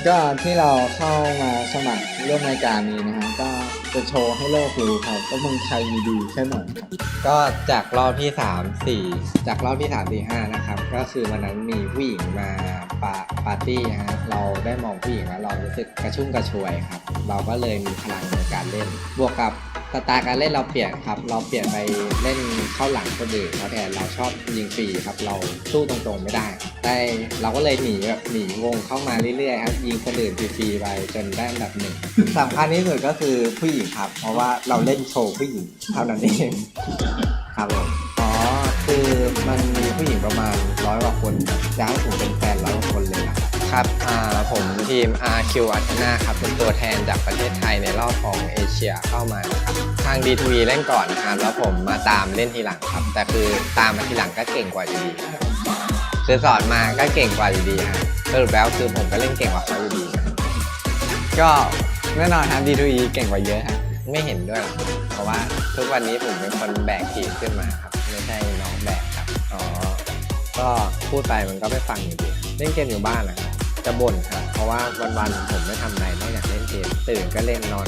ก็ที่เราเข้ามาสมัครร่วมรายการนี้นะฮะก็จะโชว์ให้โลกรู้ครับว่าเมืองไทยมีดีแค่ไหนครับก็จากรอบที่3-4นะครับก็คือวันนั้นมีผู้หญิงมาปาร์ตี้ฮะเราได้มองผู้หญิงแล้วเรารู้สึกกระชุ่มกระชวยครับเราก็เลยมีพลังในการเล่นบวกกับสไตล์การเล่นเราเปลี่ยนครับเราเปลี่ยนไปเล่นเข้าหลังคนอื่นเพราะแทนเราชอบยิงฟรีครับเราสู้ตรงๆไม่ได้แต่เราก็เลยหนีวงเข้ามาเรื่อยๆครับยิงคนอื่นฟรีๆไปจนได้อันดับ1สำคัญที่สุดก็คือผู้หญิงครับเพราะว่าเราเล่นโชว์ผู้หญิงเท่านั้นเองครับผมคือมันมีผู้หญิงประมาณ100 กว่าคนจะให้ผมเป็นแฟน100 กว่าคนเลยครับผมทีม RQ Athena ครับเป็นตัวแทนจากประเทศไทยในรอบของเอเชียเข้ามาครับทาง D2E เล่นก่อนนะครับแล้วผมมาตามเล่นทีหลังครับแต่คือตามมาทีหลังก็เก่งกว่าอยู่ดีคือสอนมาก็เก่งกว่าอยู่ดีครับสรุปแล้วคือผมก็เล่นเก่งกว่าเขาอยู่ดีก็แน่นอนครับ D2E เก่งกว่าเยอะครับไม่เห็นด้วยเพราะว่าทุกวันนี้ผมเป็นคนแบกทีมขึ้นมาครับไม่ใช่น้องแบกครับก็พูดไปมันก็ไม่ฟังอยู่ดีเล่นเกมอยู่บ้านนะครับจะบ่นครับเพราะว่าวันๆผมไม่ทำอะไรนอกจากเล่นเกมตื่นก็เล่นนอน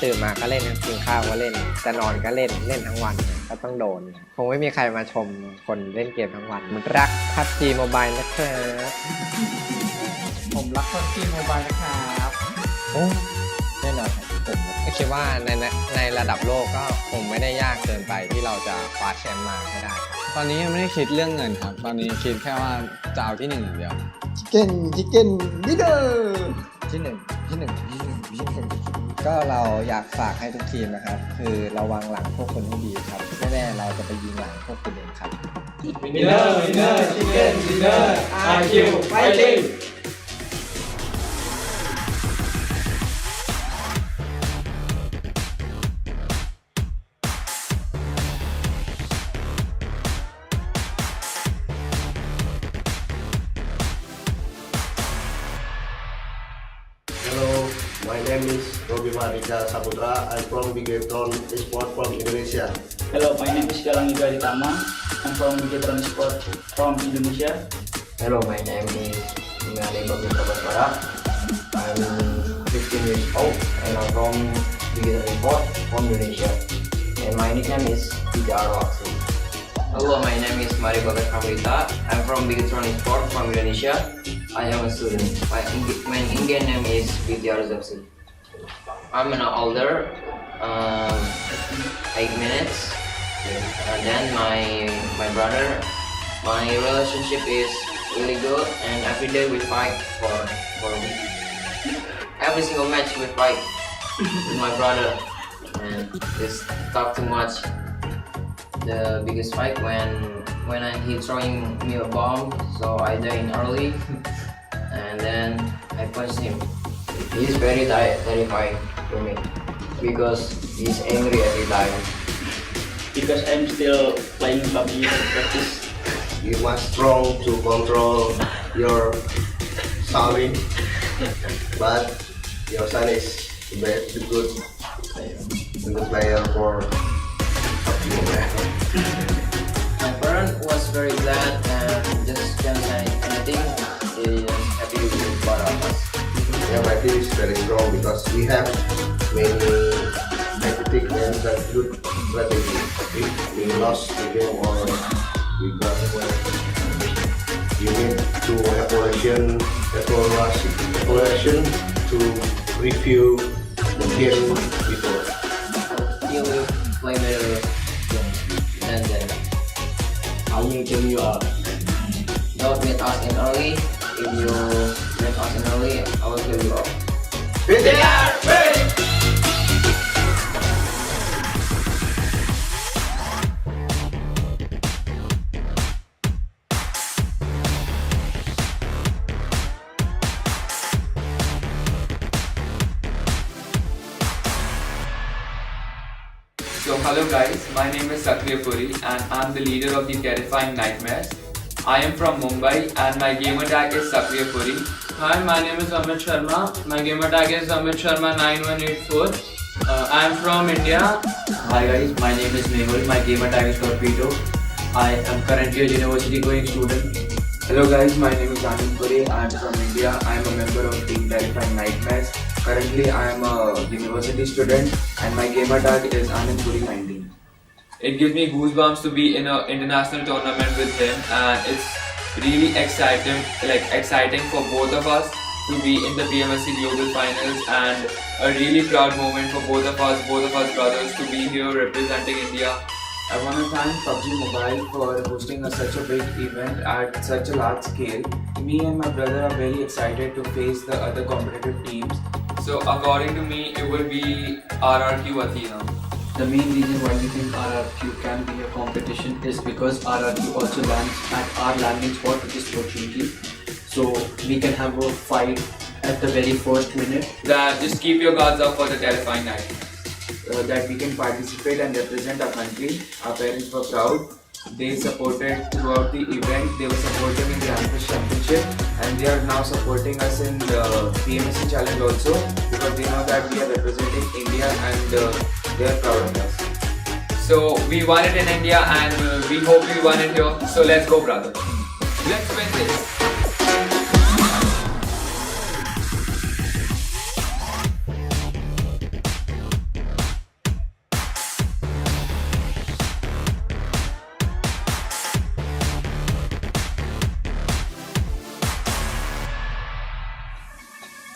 ตื่นมาก็เล่นกินข้าวก็เล่นจะนอนก็เล่นทั้งวันก็ต้องโดนคงไม่มีใครมาชมคนเล่นเกมทั้งวันมันรัก PUBG Mobile นะครับผมรัก PUBG Mobile นะครับโอ้แน่นอนครับผมก็คิดว่าในระดับโลกก็คงไม่ได้ยากเกินไปที่เราจะคว้าแชมป์มาให้ได้ครับตอนนี้ยังไม่ได้คิดเรื่องเงินครับตอนนี้คิดแค่ว่าจะเอาที่1อย่างเดียวชิคเก้นวิดเดอร์ที่1ก็เราอยากฝากให้ทุกทีมนะครับคือระวังหลังพวกคุณให้ดีครับแน่ๆเราจะไปยิงหลังพวกคุณเองครับ Winner, chicken dinner, IQ fighting. Hello, my name is Robi Mahardika Saputra. I'm from Bigetron Esport from Indonesia. Hello, my name is Galang Yuga Ditama. I'm from Bigetron Esport from Indonesia. Hello, my name is Imani Babita Baswara. I'm 15 years old and I'm from Bigetron Esport from Indonesia. And my nickname is Bijaro Aksi. Hello, my name is Mari Bagat Kamrita. I'm from Bigetron Esport from Indonesia. I am a student. My in-game name is Vidya Rizapsi. I'm an older, 8 minutes. And then my brother, my relationship is really good, and every day we fight for a week. Every single match we fight with my brother, and just talk too much. The biggest fight when he throwing me a bomb, so I die early, and then I punched him. He's very terrifying to me because he's angry every time. Because I'm still playing PUBG to practice. You must strong to control your shouting, but your son is the good player for PUBG Mobile. My parent was very glad and just can't say anything. They are happy with both of us. Yeah, my team is very strong because we have many tactic and good strategy. If we lost the game or we got you need to evaluation to review the game before. You will play better than them. I will tell you Don't meet us in early. If you meet us in early, I will kill you off. So hello guys, my name is Sakriya Puri and I'm the leader of the Terrifying Nightmares. I am from Mumbai and my gamer tag is Sakriya Puri. Hi, my name is Amit Sharma. My gamer tag is Amit Sharma 9184. I am from India. Hi guys, my name is Mehul. My gamer tag is Torpedo. I am currently a university going student. Hello guys, my name is Anand Puri. I am from India. I am a member of Team Terrifying Nightmares. Currently, I am a university student and my gamer tag is Anand Puri 19. It gives me goosebumps to be in an international tournament with him, and it's really exciting for both of us to be in the PMSC Global Finals, and a really proud moment for both of us brothers to be here representing India. I want to thank PUBG Mobile for hosting such a big event at such a large scale. Me and my brother are very excited to face the other competitive teams. So according to me, it will be RRQ Athena. The main reason why we think RRQ can be a competition is because RRQ also lands at our landing spot, which is Fortune. So we can have a fight at the very first minute. Just keep your guards up for the Terrifying Night. That we can participate and represent our country. Our parents were proud. They supported throughout the event. They were supporting in the Ambush Championship, and they are now supporting us in the PMSC Challenge also, because they know that we are representing India and they are proud of us. So we won it in India, and we hope we won it here. So let's go, brother. Let's win this.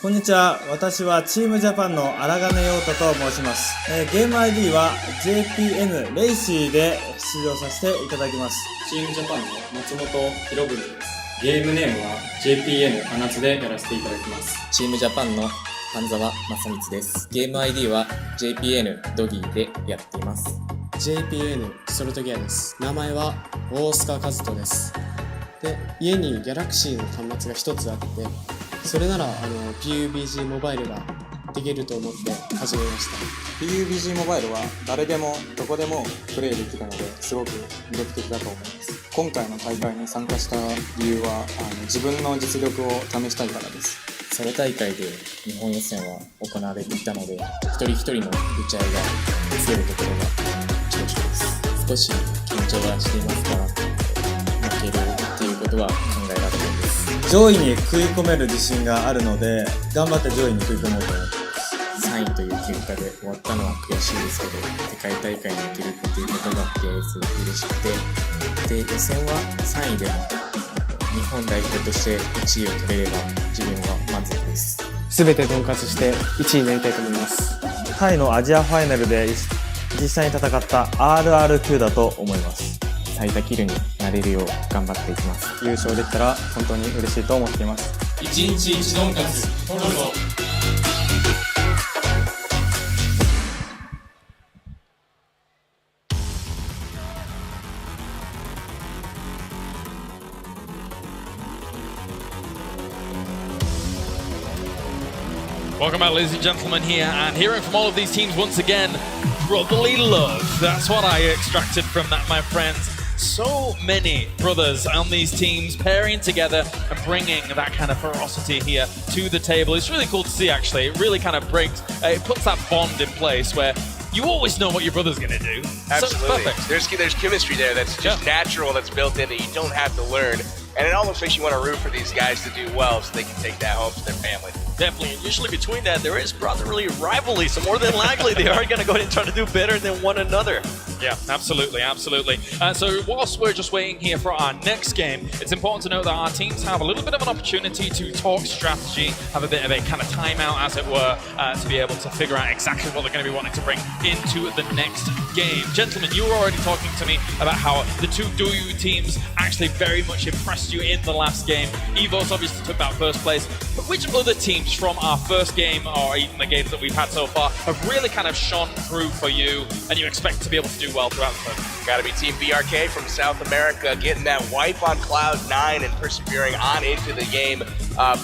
こんにちは。私はチームジャパンの荒金陽太と申します。ゲーム ID は JPN レイシーで出場させていただきます。チームジャパンの松本博文です。ゲームネームは JPN アナツでやらせていただきます。チームジャパンの半沢正光です。ゲーム ID は JPN ドギーでやっています。JPN ソルトギアです。名前は大須賀和人です。で、家にギャラクシーの端末が一つあって、それならPUBG モバイルができると思って始めました。PUBG モバイルは誰でもどこでもプレイできるのですごく魅力的だと思います。今回の大会に参加した理由は自分の実力を試したいからです。それ大会で日本予選は行われていたので、一人一人の打ち合いが強いところが調子です。少し緊張はしていますが、負けるっていうことは考えられないです。上位に食い込める自信があるので、頑張って上位に食い込もうと思ってます。3位という結果で終わったのは悔しいですけど、世界大会に行けるっていうことがとりあえず嬉しくて、で、予選は3位でも日本代表として1位を取れれば自分は満足です。全て分割して1位になりたいと思います。タイのアジアファイナルで実際に戦った RRQ だと思います。最多キルになれるよう頑張っていきます。優勝できたら本当に嬉しいと思っています。1日1ドンカツ取るぞ。Welcome back, ladies and gentlemen, here, and hearing from all of these teams once again, brotherly love. That's what I extracted from that, my friends. So many brothers on these teams pairing together and bringing that kind of ferocity here to the table. It's really cool to see, actually. It really kind of breaks, it puts that bond in place where you always know what your brother's going to do. Absolutely. So perfect. There's chemistry there that's just natural, that's built in, that you don't have to learn. And it almost makes you want to root for these guys to do well so they can take that home to their family. Definitely, and usually between that there is brotherly rivalry, so more than likely they are going to go ahead and try to do better than one another. Yeah, absolutely, absolutely. So whilst we're just waiting here for our next game, it's important to note that our teams have a little bit of an opportunity to talk strategy, have a bit of a kind of timeout, as it were, to be able to figure out exactly what they're going to be wanting to bring into the next game. Gentlemen, you were already talking to me about how the two Doyu teams actually very much impressed you in the last game. Evos obviously took that first place, but which other teams from our first game, or even the games that we've had so far, have really kind of shone through for you and you expect to be able to do well throughout the tournament? Got to be Team BRK from South America, getting that wipe on Cloud9 and persevering on into the game.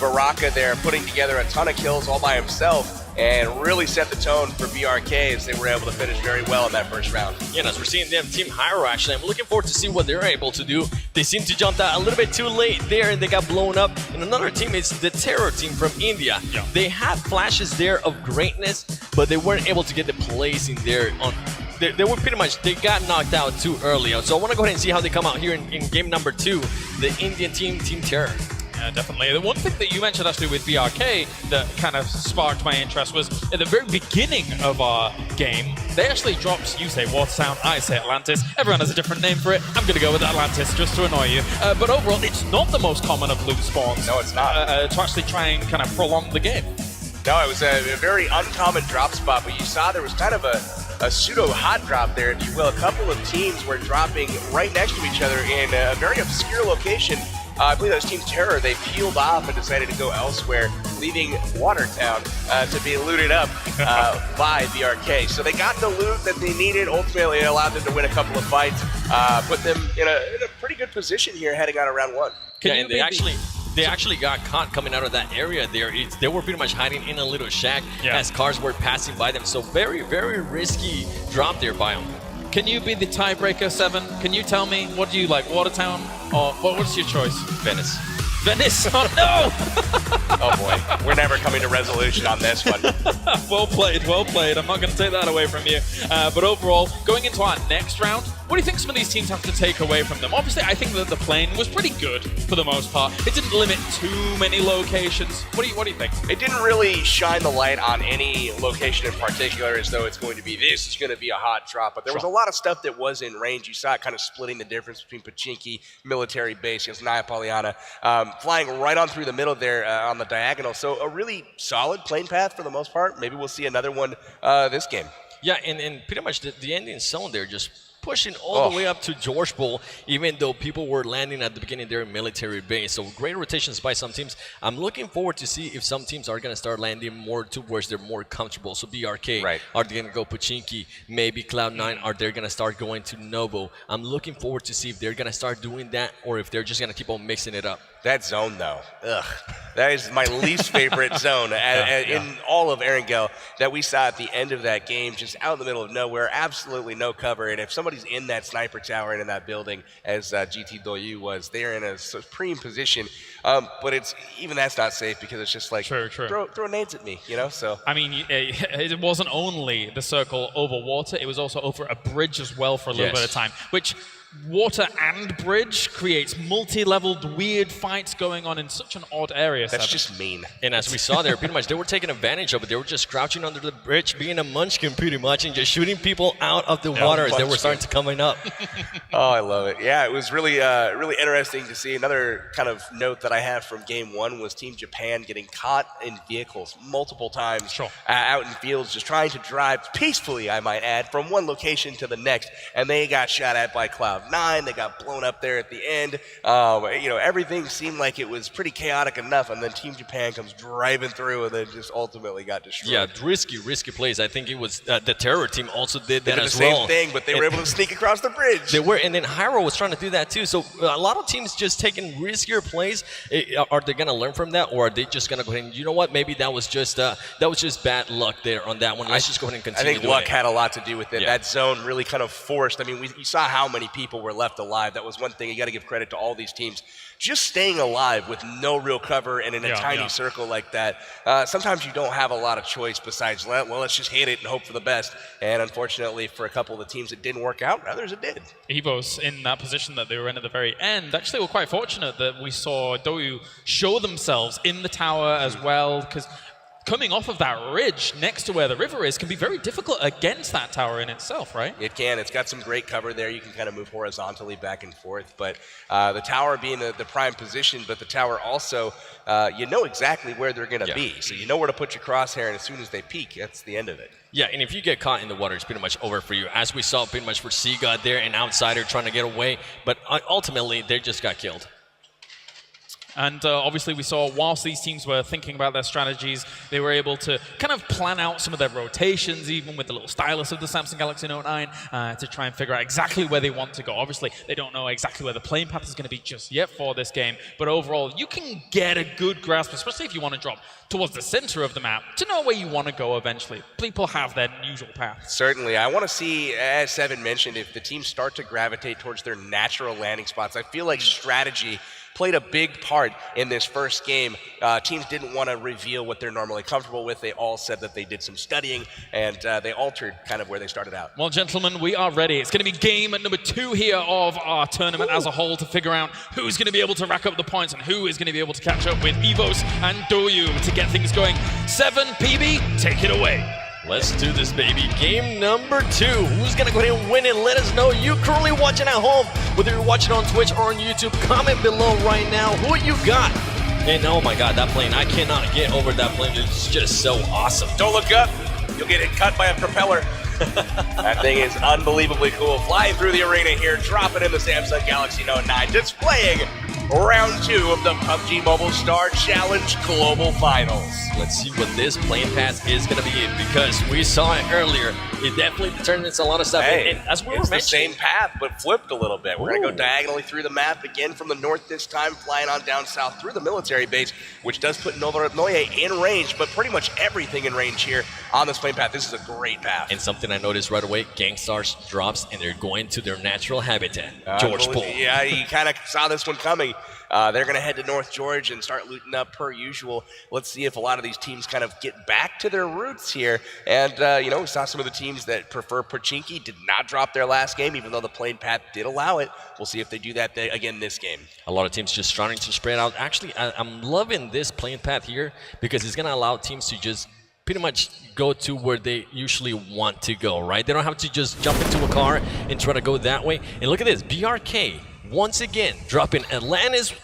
Baraka there putting together a ton of kills all by himself and really set the tone for BRK as they were able to finish very well in that first round. Yeah, and as we're seeing them, Team Hyro actually, I'm looking forward to see what they're able to do. They seem to jump out a little bit too late there and they got blown up. And another team is the Terror team from India. Yeah. They had flashes there of greatness, but they weren't able to get the place in there on. They were pretty much, they got knocked out too early. So I want to go ahead and see how they come out here in game number 2, the Indian team, Team Terror. Yeah, definitely. The one thing that you mentioned actually with BRK that kind of sparked my interest was at the very beginning of our game, they actually dropped, you say Watertown, I say Atlantis. Everyone has a different name for it. I'm going to go with Atlantis just to annoy you. But overall, it's not the most common of loot spawns. No, it's not. To actually try and kind of prolong the game. No, it was a very uncommon drop spot, but you saw there was kind of a pseudo hot drop there, if you will. A couple of teams were dropping right next to each other in a very obscure location. I believe that was Team Terror. They peeled off and decided to go elsewhere, leaving Watertown to be looted up by BRK. So they got the loot that they needed. Ultimately, it allowed them to win a couple of fights, put them in a pretty good position here heading out of round 1. Yeah, and they actually got caught coming out of that area there. They were pretty much hiding in a little shack as cars were passing by them. So very, very risky drop there by them. Can you be the tiebreaker, Seven? Can you tell me, what do you like, Watertown or what's your choice? Venice. Venice? Oh no! Oh boy, we're never coming to resolution on this one. Well played, well played. I'm not going to take that away from you. But overall, going into our next round, What do you think some of these teams have to take away from them? Obviously, I think that the plane was pretty good for the most part. It didn't limit too many locations. What do you think? It didn't really shine the light on any location in particular as though it's going to be this, it's going to be a hot drop. But there was a lot of stuff that was in range. You saw it kind of splitting the difference between Pachinki, military base, against Naya Polyana, flying right on through the middle there on the diagonal. So a really solid plane path for the most part. Maybe we'll see another one this game. Yeah, and pretty much the ending zone there just pushing all the way up to George Bull, even though people were landing at the beginning there in military base. So great rotations by some teams. I'm looking forward to see if some teams are going to start landing more towards they're more comfortable. So BRK, are they going to go Pachinki? Maybe Cloud9, are they going to start going to Novo? I'm looking forward to see if they're going to start doing that or if they're just going to keep on mixing it up. That zone, though, that is my least favorite zone in all of Erangel that we saw at the end of that game, just out in the middle of nowhere, absolutely no cover. And if somebody's in that sniper tower and in that building, as GT Doyu was, they're in a supreme position. But it's even that's not safe because it's just like, throw nades at me, you know? So I mean, it wasn't only the circle over water, it was also over a bridge as well for a little bit of time, which water and bridge creates multi-leveled weird fights going on in such an odd area. That's just mean. And as we saw there, pretty much they were taking advantage of it. They were just crouching under the bridge, being a munchkin pretty much, and just shooting people out of the water as they were starting to coming up. Oh, I love it. Yeah, it was really really interesting to see. Another kind of note that I have from game one was Team Japan getting caught in vehicles multiple times out in fields, just trying to drive peacefully, I might add, from one location to the next, and they got shot at by Cloud9. They got blown up there at the end. You know, everything seemed like it was pretty chaotic enough, and then Team Japan comes driving through and then just ultimately got destroyed. Yeah, risky plays. I think it was the Terror team also did that as well. They did well. the same thing, but they were able to sneak across the bridge. They were, and then Hyro was trying to do that too. So a lot of teams just taking riskier plays. Are they going to learn from that, or are they just going to go ahead and, you know what, maybe that was just bad luck there on that one. Let's just go ahead and continue. I think luck had a lot to do with it. That zone really kind of forced. I mean, you saw how many people were left alive. That was one thing you got to give credit to all these teams. Just staying alive with no real cover and in a tiny circle like that. Sometimes you don't have a lot of choice besides, well, let's just hit it and hope for the best. And unfortunately, for a couple of the teams, it didn't work out. Others, it did. EVOS, in that position that they were in at the very end, actually were quite fortunate that we saw Doyu show themselves in the tower as well, because coming off of that ridge next to where the river is can be very difficult against that tower in itself, right? It can. It's got some great cover there. You can kind of move horizontally back and forth. But the tower being the prime position, but the tower also, you know exactly where they're going to be. So you know where to put your crosshair, and as soon as they peek, that's the end of it. Yeah, and if you get caught in the water, it's pretty much over for you. As we saw pretty much for Seagod there, an outsider trying to get away. But ultimately, they just got killed. And obviously we saw whilst these teams were thinking about their strategies, they were able to kind of plan out some of their rotations, even with the little stylus of the Samsung Galaxy Note 9, to try and figure out exactly where they want to go. Obviously, they don't know exactly where the playing path is going to be just yet for this game, but overall, you can get a good grasp, especially if you want to drop towards the center of the map, to know where you want to go eventually. People have their usual path. Certainly. I want to see, as Seven mentioned, if the teams start to gravitate towards their natural landing spots. I feel like strategy played a big part in this first game. Teams didn't want to reveal what they're normally comfortable with. They all said that they did some studying, and they altered kind of where they started out. Well, gentlemen, we are ready. It's going to be game number 2 here of our tournament as a whole to figure out who's going to be able to rack up the points and who is going to be able to catch up with EVOS and Doyu to get things going. 7, PB, take it away. Let's do this, baby. Game number 2. Who's going to go ahead and win it? Let us know. You currently watching at home, whether you're watching on Twitch or on YouTube, comment below right now who you got. And oh my God, that plane, I cannot get over that plane. It's just so awesome. Don't look up. You'll get it cut by a propeller. That thing is unbelievably cool. Flying through the arena here, dropping in the Samsung Galaxy Note 9, displaying round 2 of the PUBG Mobile Star Challenge Global Finals. Let's see what this plane path is going to be, because we saw it earlier. It definitely turned into a lot of stuff. Hey, and as we were it's mentioning, the same path, but flipped a little bit. We're going to go diagonally through the map again from the north this time, flying on down south through the military base, which does put Nova Noye in range, but pretty much everything in range here on this plane path. This is a great path. And something I noticed right away, Gangstars drops, and they're going to their natural habitat. George Bull. Yeah, you kind of saw this one coming. They're going to head to North George and start looting up per usual. Let's see if a lot of these teams kind of get back to their roots here. And, we saw some of the teams that prefer Pochinki did not drop their last game, even though the playing path did allow it. We'll see if they do that again this game. A lot of teams just starting to spread out. Actually, I'm loving this playing path here because it's going to allow teams to just pretty much go to where they usually want to go, right? They don't have to just jump into a car and try to go that way. And look at this, BRK, once again, dropping Atlantis,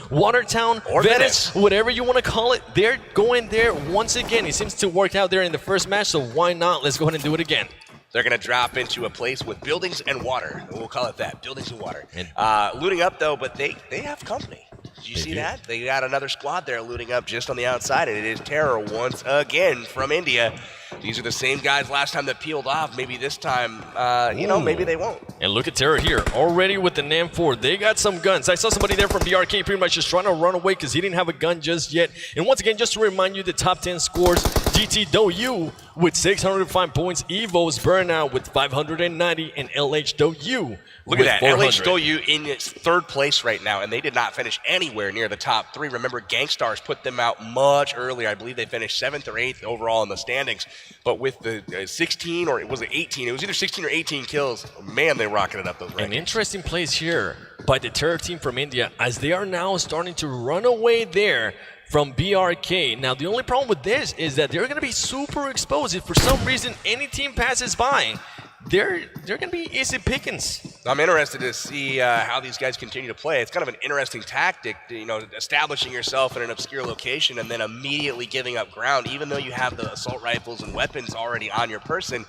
Watertown, or Venice, whatever you want to call it. They're going there once again. It seems to work out there in the first match, so why not? Let's go ahead and do it again. They're going to drop into a place with buildings and water. We'll call it that, buildings and water. Looting up, though, but they have company. Did you see that? They got another squad there looting up just on the outside, and it is Terror once again from India. These are the same guys last time that peeled off. Maybe this time, maybe they won't. And look at Terror here, already with the NAM4. They got some guns. I saw somebody there from BRK pretty much just trying to run away because he didn't have a gun just yet. And once again, just to remind you, the top 10 scores, GT Do with 605 points, Evo's Burnout with 590, and LH Do Look at that, LH Do in its third place right now, and they did not finish anywhere near the top 3. Remember, Gangstars put them out much earlier. I believe they finished 7th or 8th overall in the standings. But with the 16, or was it 18? It was either 16 or 18 kills. Man, they rocketed up those rankings. An interesting place here by the Terror team from India, as they are now starting to run away there from BRK. Now, the only problem with this is that they're going to be super exposed. If for some reason any team passes by, they're going to be easy pickings. I'm interested to see how these guys continue to play. It's kind of an interesting tactic, establishing yourself in an obscure location and then immediately giving up ground, even though you have the assault rifles and weapons already on your person.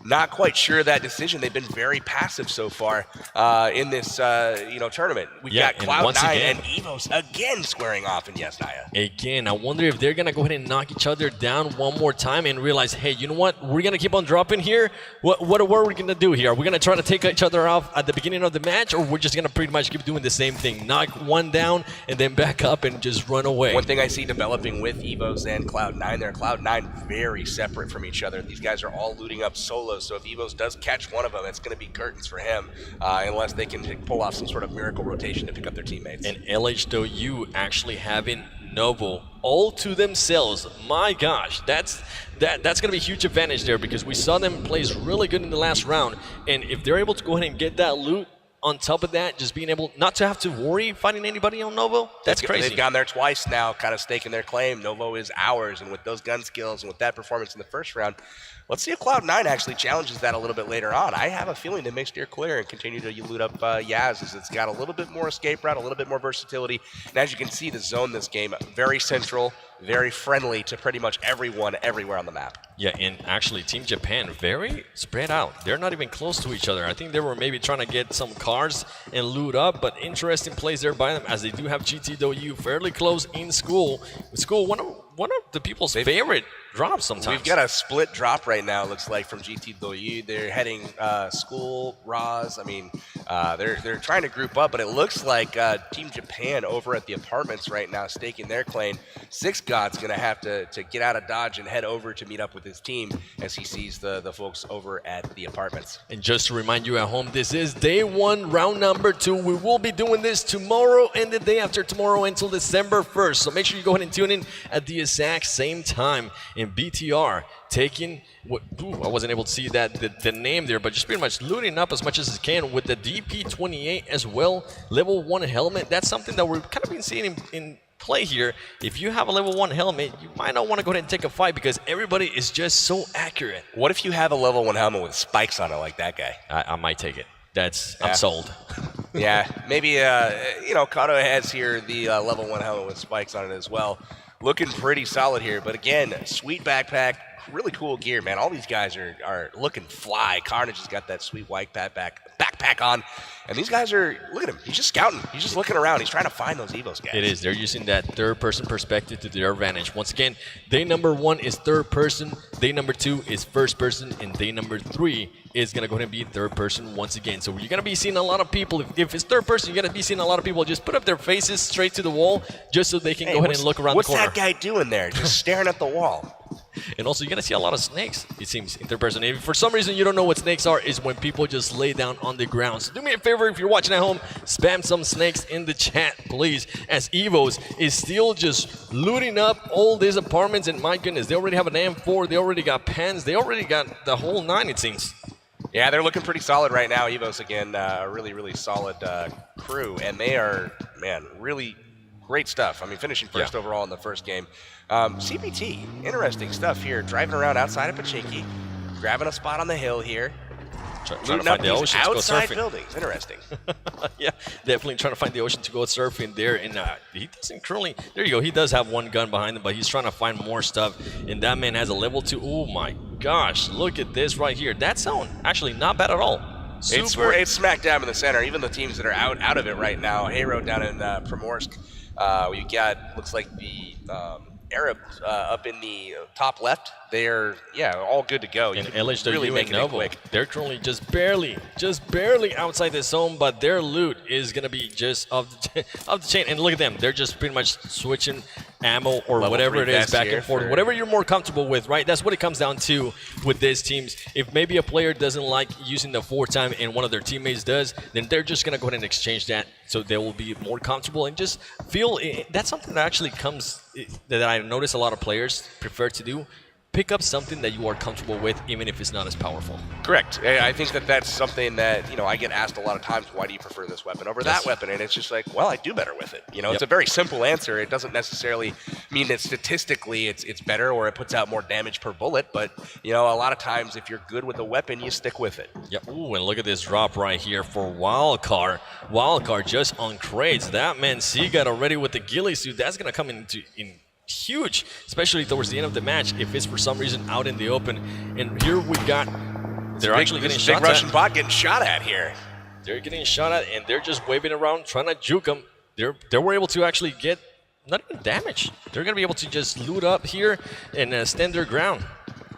Not quite sure of that decision. They've been very passive so far in this, tournament. We've got Cloud9 and Evos again squaring off in Yes Naya. Again, I wonder if they're going to go ahead and knock each other down one more time and realize, hey, you know what? We're going to keep on dropping here. What are we going to do here? Are we going to try to take each other off at the beginning of the match, or we're just going to pretty much keep doing the same thing? Knock one down and then back up and just run away. One thing I see developing with Evos and Cloud9 there, Cloud9 very separate from each other. These guys are all looting up solo. So if Evos does catch one of them, it's going to be curtains for him, unless they can pull off some sort of miracle rotation to pick up their teammates. And LH Do actually having Novo all to themselves. My gosh, that's going to be a huge advantage there, because we saw them play really good in the last round. And if they're able to go ahead and get that loot, on top of that, just being able not to have to worry fighting anybody on Novo, that's crazy. They've gone there twice now, kind of staking their claim. Novo is ours, and with those gun skills and with that performance in the first round, let's see if Cloud9 actually challenges that a little bit later on. I have a feeling they may steer clear and continue to loot up Yaz, as it's got a little bit more escape route, a little bit more versatility. And as you can see, the zone this game, very central, very friendly to pretty much everyone everywhere on the map. Yeah, and actually Team Japan, very spread out. They're not even close to each other. I think they were maybe trying to get some cars and loot up, but interesting plays there by them, as they do have GT Do fairly close in school. One of the people's favorite drops sometimes. We've got a split drop right now, looks like, from GT Do. They're heading School, Roz. I mean, they're trying to group up, but it looks like Team Japan over at the apartments right now staking their claim. Six God's going to have to get out of Dodge and head over to meet up with his team as he sees the folks over at the apartments. And just to remind you at home, this is day 1, round number 2. We will be doing this tomorrow and the day after tomorrow until December 1st. So make sure you go ahead and tune in at the exact same time. In BTR taking I wasn't able to see that the name there, but just pretty much looting up as much as it can with the DP28 as well. Level 1 helmet. That's something that we're kind of been seeing in play here. If you have a level 1 helmet, you might not want to go ahead and take a fight, because everybody is just so accurate. What if you have a level 1 helmet with spikes on it like that guy? I might take it. I'm sold. Yeah, maybe Kato has here the level 1 helmet with spikes on it as well. Looking pretty solid here, but again, sweet backpack, really cool gear, man. All these guys are looking fly. Carnage has got that sweet white backpack on, and these guys are, look at him, he's just scouting. He's just looking around. He's trying to find those Evos guys. It is. They're using that third-person perspective to their advantage. Once again, day number 1 is third person, day number 2 is first person, and day number 3 is going to go ahead and be third person once again. So you're going to be seeing a lot of people, if it's third person, you're going to be seeing a lot of people just put up their faces straight to the wall just so they can go ahead and look around the corner. What's that guy doing there? Just staring at the wall. And also, you're going to see a lot of snakes, it seems, in third person. If for some reason you don't know what snakes are, is when people just lay down on the ground. So do me a favor, if you're watching at home, spam some snakes in the chat, please, as Evos is still just looting up all these apartments. And my goodness, they already have an AM4, they already got pens, they already got the whole 9, it seems. Yeah, they're looking pretty solid right now. Evos, again, a really, really solid crew. And they are, man, really great stuff. I mean, finishing first overall in the first game. CPT, interesting stuff here. Driving around outside of Pachinki, grabbing a spot on the hill here. Trying to find the ocean to go outside surfing. buildings. Interesting. Yeah, definitely trying to find the ocean to go surfing there. And he doesn't currently, there you go, he does have one gun behind him, but he's trying to find more stuff. And that man has a level 2. Oh my gosh, look at this right here. That zone, actually not bad at all. It's smack dab in the center. Even the teams that are out of it right now. Hayro down in Primorsk. We got, looks like the Arabs up in the top left. They're, all good to go. And really LHW making and it quick. they're currently just barely outside the zone, but their loot is going to be just off the chain. And look at them. They're just pretty much switching ammo or Level whatever it 3 is vest back here and forth. for- Whatever you're more comfortable with, right? That's what it comes down to with these teams. If maybe a player doesn't like using the 4-time and one of their teammates does, then they're just going to go ahead and exchange that so they will be more comfortable and just feel that's something that actually comes that I notice a lot of players prefer to do. Pick up something that you are comfortable with, even if it's not as powerful. Correct. I think that's something that, I get asked a lot of times, why do you prefer this weapon over that weapon? And it's just like, well, I do better with it. It's a very simple answer. It doesn't necessarily mean that statistically it's better or it puts out more damage per bullet, but, a lot of times if you're good with a weapon, you stick with it. Yep. Ooh, and look at this drop right here for Wildcard. Wildcard just on crates. That man C got already with the ghillie suit. That's going to come in huge, especially towards the end of the match if it's for some reason out in the open. And here we got, they're actually getting shot at. Big Russian bot getting shot at here. They're getting shot at, and they're just waving around, trying to juke them. They were able to actually get not even damage. They're going to be able to just loot up here and stand their ground.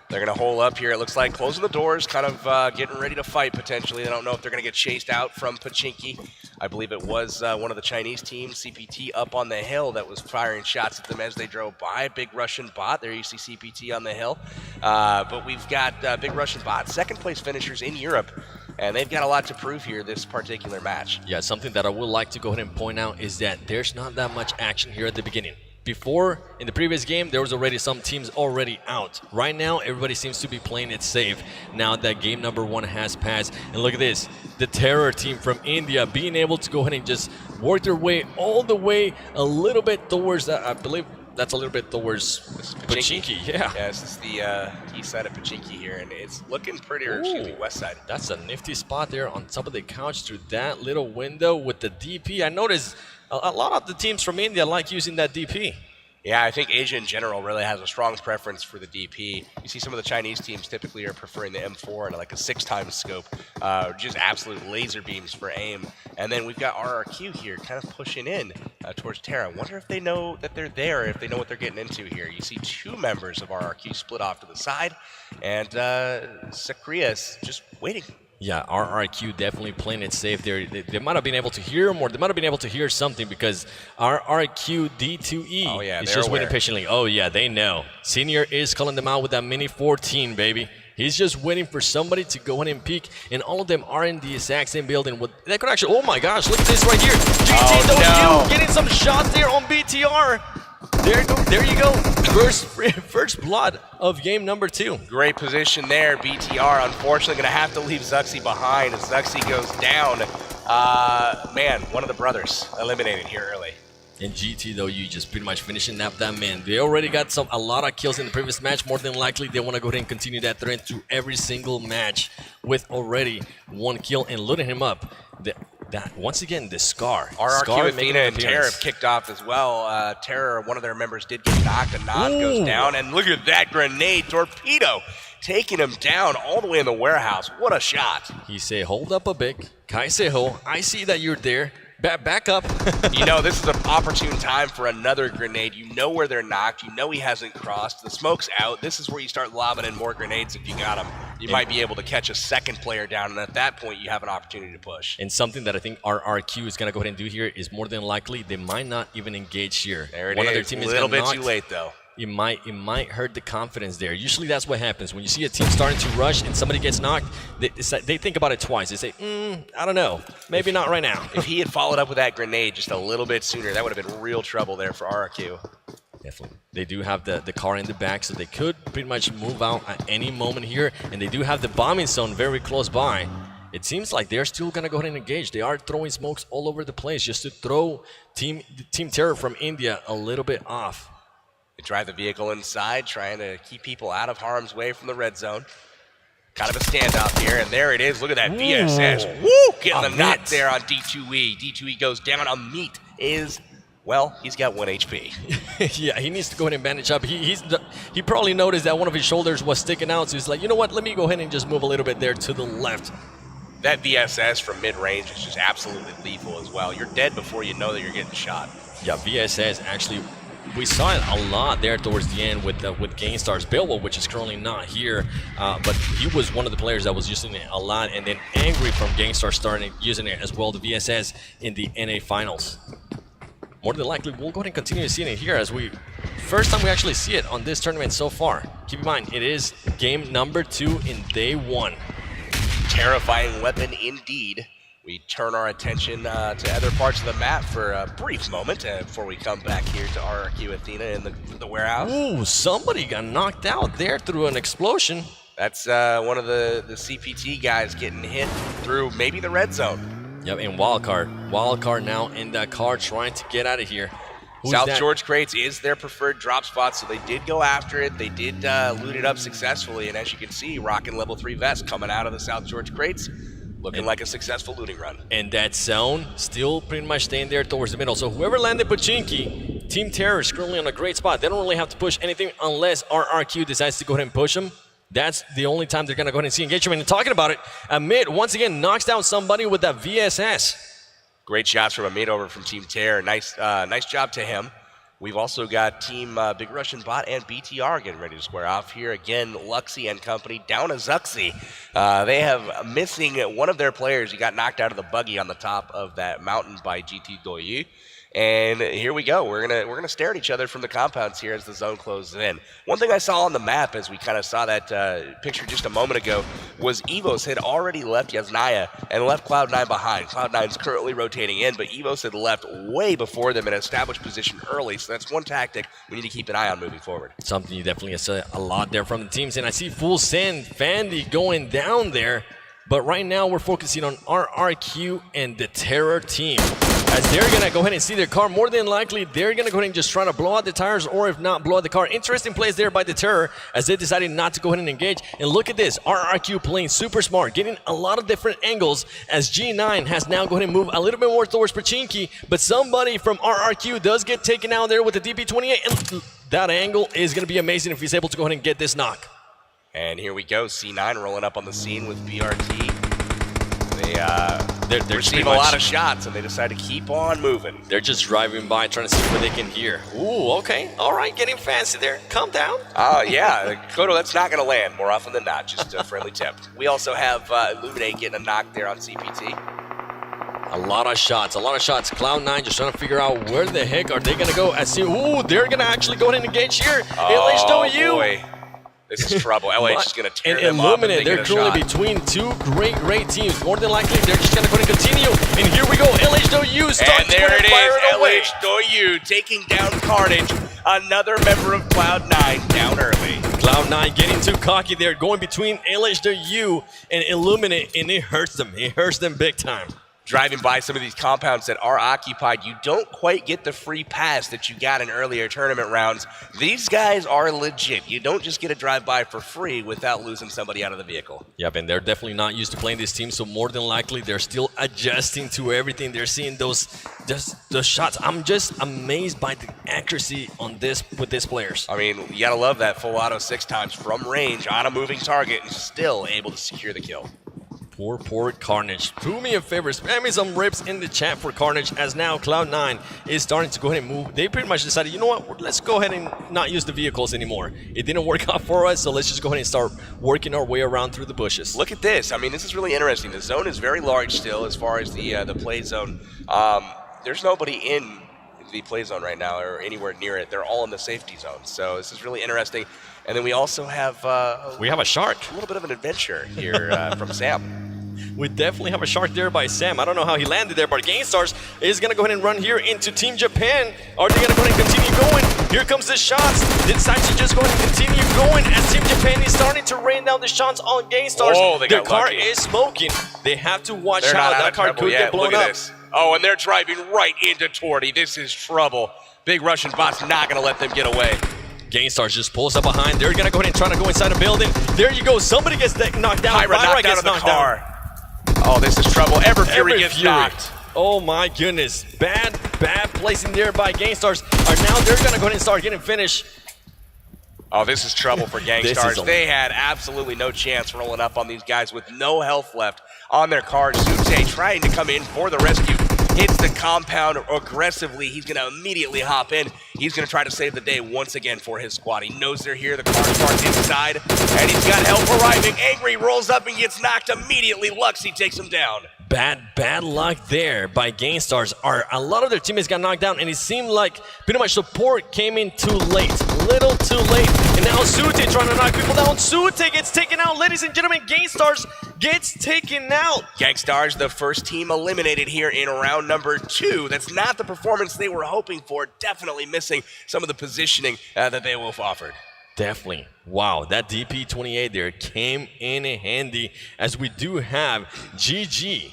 They're going to hole up here, it looks like, closing the doors, kind of getting ready to fight potentially. They don't know if they're going to get chased out from Pachinki. I believe it was one of the Chinese teams, CPT, up on the hill that was firing shots at them as they drove by. Big Russian bot. There you see CPT on the hill. But we've got Big Russian bot, second place finishers in Europe. And they've got a lot to prove here this particular match. Yeah, something that I would like to go ahead and point out is that there's not that much action here at the beginning. Before, in the previous game, there was already some teams already out. Right now, everybody seems to be playing it safe now that game number 1 has passed. And look at this, the Terror team from India being able to go ahead and just work their way all the way a little bit towards that. I believe that's a little bit towards Pachinki. Yeah, this is the east side of Pachinki here, and it's looking pretty, or excuse me, west side. That's a nifty spot there on top of the couch through that little window with the DP. I noticed a lot of the teams from India like using that DP. Yeah, I think Asia in general really has a strong preference for the DP. You see some of the Chinese teams typically are preferring the M4 and like a 6x scope, just absolute laser beams for aim. And then we've got RRQ here kind of pushing in towards Terra. I wonder if they know that they're there, if they know what they're getting into here. You see 2 members of RRQ split off to the side, and Sakria's just waiting. Yeah, RRQ definitely playing it safe there. They might have been able to hear him, or they might have been able to hear something, because RRQ D2E is just waiting patiently. Oh yeah, they know. Senior is calling them out with that mini 14, baby. He's just waiting for somebody to go in and peek, and all of them are in the exact same building. That could actually, oh my gosh, look at this right here. GTW getting some shots there on BTR. There you go. First blood of game number 2. Great position there. BTR unfortunately going to have to leave Zuxi behind as Zuxi goes down. Man, one of the brothers eliminated here early. And GT though, you just pretty much finishing up that man. They already got a lot of kills in the previous match. More than likely, they want to go ahead and continue that trend through every single match with already 1 kill and looting him up. Once again, the Scar. RRQ, Athena, and Terror have kicked off as well. Terror, one of their members did get knocked. A nod goes down, and look at that grenade torpedo taking him down all the way in the warehouse. What a shot. He say, hold up a bit. Kai Seho, I see that you're there. Back up. This is an opportune time for another grenade. You know where they're knocked. You know he hasn't crossed. The smoke's out. This is where you start lobbing in more grenades if you got them. You might be able to catch a second player down, and at that point, you have an opportunity to push. And something that I think RRQ is going to go ahead and do here is more than likely they might not even engage here. There it is. A little bit too late, though. it might hurt the confidence there. Usually that's what happens. When you see a team starting to rush and somebody gets knocked, they think about it twice. They say, I don't know, maybe not right now. If he had followed up with that grenade just a little bit sooner, that would have been real trouble there for RRQ. Definitely. They do have the car in the back, so they could pretty much move out at any moment here, and they do have the bombing zone very close by. It seems like they're still going to go ahead and engage. They are throwing smokes all over the place just to throw Team Terror from India a little bit off. They drive the vehicle inside, trying to keep people out of harm's way from the red zone. Kind of a standoff here, and there it is. Look at that VSS. Woo! Getting the knock there on D2E. D2E goes down. Amit is, well, he's got 1 HP. Yeah, he needs to go ahead and bandage up. He probably noticed that one of his shoulders was sticking out, so he's like, you know what, let me go ahead and just move a little bit there to the left. That VSS from mid-range is just absolutely lethal as well. You're dead before you know that you're getting shot. Yeah, VSS actually, we saw it a lot there towards the end with Gainstar's Bilbo, which is currently not here, but he was one of the players that was using it a lot, and then Angry from Gangstar started using it as well, the VSS in the NA Finals. More than likely, we'll go ahead and continue seeing it here as first time we actually see it on this tournament so far. Keep in mind, it is game number 2 in day 1. Terrifying weapon indeed. We turn our attention to other parts of the map for a brief moment before we come back here to RRQ Athena in the warehouse. Ooh, somebody got knocked out there through an explosion. That's one of the CPT guys getting hit through maybe the red zone. Yep, and Wildcard now in that car trying to get out of here. South George Crates is their preferred drop spot, so they did go after it. They did loot it up successfully, and as you can see, rocking level 3 vest coming out of the South George Crates, looking like a successful looting run. And that zone still pretty much staying there towards the middle. So whoever landed Pachinki, Team Terror is currently on a great spot. They don't really have to push anything unless RRQ decides to go ahead and push them. That's the only time they're going to go ahead and see engagement. And talking about it, Amit once again knocks down somebody with that VSS. Great shots from Amit over from Team Terror. Nice job to him. We've also got Team Big Russian Bot and BTR getting ready to square off here. Again, Luxy and company down to Zuxi. They have missing one of their players. He got knocked out of the buggy on the top of that mountain by GT Doyi. And here we go. We're gonna stare at each other from the compounds here as the zone closes in. One thing I saw on the map as we kind of saw that picture just a moment ago was Evos had already left Yasnaya and left Cloud9 behind. Cloud9's currently rotating in, but Evos had left way before them and established position early. So that's one tactic we need to keep an eye on moving forward. Something you definitely see a lot there from the teams. And I see Full Send, Fandy going down there. But right now we're focusing on RRQ and the Terror team. As they're going to go ahead and see their car, more than likely they're going to go ahead and just try to blow out the tires, or if not, blow out the car. Interesting plays there by the Terror as they decided not to go ahead and engage. And look at this, RRQ playing super smart, getting a lot of different angles as G9 has now go ahead and move a little bit more towards Pachinki, but somebody from RRQ does get taken out there with the DP28, and that angle is going to be amazing if he's able to go ahead and get this knock. And here we go, C9 rolling up on the scene with BRT. They receive a lot of shots, and they decide to keep on moving. They're just driving by, trying to see what they can hear. Ooh, okay, all right, getting fancy there. Calm down. Yeah, Kodo, that's not going to land more often than not, just a friendly tip. We also have Illuminate getting a knock there on CPT. A lot of shots, Cloud9 just trying to figure out where the heck are they going to go. Ooh, they're going to actually go ahead and engage here. Oh, boy. This is trouble. LH is going to tear them up. Illuminate, they're currently between two great teams. More than likely, they're just going to go and continue. And here we go, LHW starts and there it is, LHW taking down Carnage. Another member of Cloud9 down early. Cloud9 getting too cocky there, going between LHW and Illuminate, and it hurts them. It hurts them big time. Driving by some of these compounds that are occupied, you don't quite get the free pass that you got in earlier tournament rounds. These guys are legit. You don't just get to drive by for free without losing somebody out of the vehicle. Yep, and they're definitely not used to playing this team, so more than likely they're still adjusting to everything. They're seeing those shots. I'm just amazed by the accuracy on this with these players. I mean, you gotta love that full auto 6 times from range on a moving target and still able to secure the kill. Poor Carnage. Do me a favor, spam me some rips in the chat for Carnage, as now Cloud9 is starting to go ahead and move. They pretty much decided, you know what, let's go ahead and not use the vehicles anymore. It didn't work out for us, so let's just go ahead and start working our way around through the bushes. Look at this. I mean, this is really interesting. The zone is very large still as far as the play zone. There's nobody in the play zone right now or anywhere near it. They're all in the safety zone. So this is really interesting. And then we also have we have a shark. A little bit of an adventure here from Sam. We definitely have a shark there by Sam. I don't know how he landed there, but GameStars is going to go ahead and run here into Team Japan. Are they going to go ahead and continue going? Here comes the shots. They decide to just go ahead and continue going as Team Japan is starting to rain down the shots on GameStars. Oh, they got Their car lucky. is smoking. They have to watch They're out. not out That of car trouble could yet. get blown Look at up. this. Oh, and they're driving right into Torty. This is trouble. Big Russian bot's not going to let them get away. GameStars just pulls up behind. They're going to go ahead and try to go inside a building. There you go. Somebody gets knocked down. Pyra knocked out of the car. Oh, this is trouble. Everfury gets knocked. Oh my goodness. Bad placing there by GameStars. Now they're going to go ahead and start getting finished. Oh, this is trouble for GameStars. They had absolutely no chance rolling up on these guys with no health left on their car. Sute trying to come in for the rescue. Hits the compound aggressively. He's going to immediately hop in. He's going to try to save the day once again for his squad. He knows they're here. The car's parked inside, and he's got help arriving. Angry rolls up and gets knocked immediately. Luxy takes him down. Bad luck there by GameStars. A lot of their teammates got knocked down, and it seemed like pretty much support came in too late. Little too late. And now Sute trying to knock people down. Sute gets taken out. Ladies and gentlemen, GameStars gets taken out. GameStars, the first team eliminated here in round number 2. That's not the performance they were hoping for. Definitely missing some of the positioning that they wolf offered. Definitely. Wow, that DP28 there came in handy as we do have GG.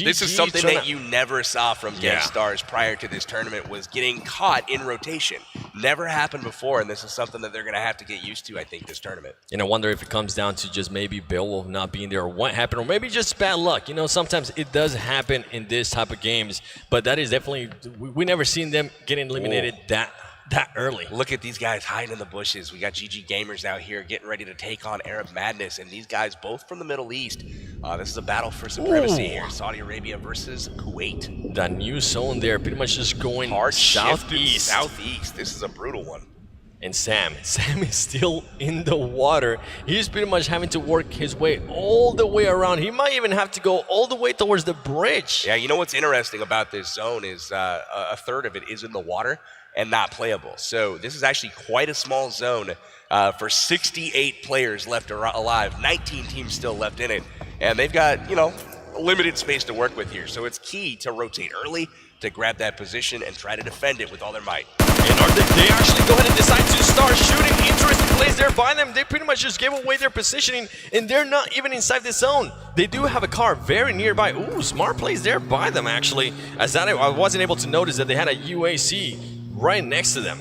This is something that you never saw from GameStars prior to this tournament, was getting caught in rotation. Never happened before, and this is something that they're going to have to get used to, I think, this tournament. And I wonder if it comes down to just maybe Beowulf not being there or what happened, or maybe just bad luck. You know, sometimes it does happen in this type of games, but that is definitely, we never seen them getting eliminated that early. Look at these guys hiding in the bushes. We got GG Gamers out here getting ready to take on Arab Madness, and these guys both from the Middle East. This is a battle for supremacy here. Saudi Arabia versus Kuwait. That new zone there, pretty much just going southeast. Southeast. This is a brutal one. And Sam is still in the water. He's pretty much having to work his way all the way around. He might even have to go all the way towards the bridge. Yeah, you know what's interesting about this zone is a third of it is in the water and not playable. So this is actually quite a small zone for 68 players left alive. 19 teams still left in it. And they've got, you know, limited space to work with here. So it's key to rotate early, to grab that position and try to defend it with all their might. And they actually go ahead and decide to start shooting. Interesting plays there by them. They pretty much just gave away their positioning, and they're not even inside the zone. They do have a car very nearby. Ooh, smart plays there by them, actually. As that, I wasn't able to notice that they had a UAC right next to them.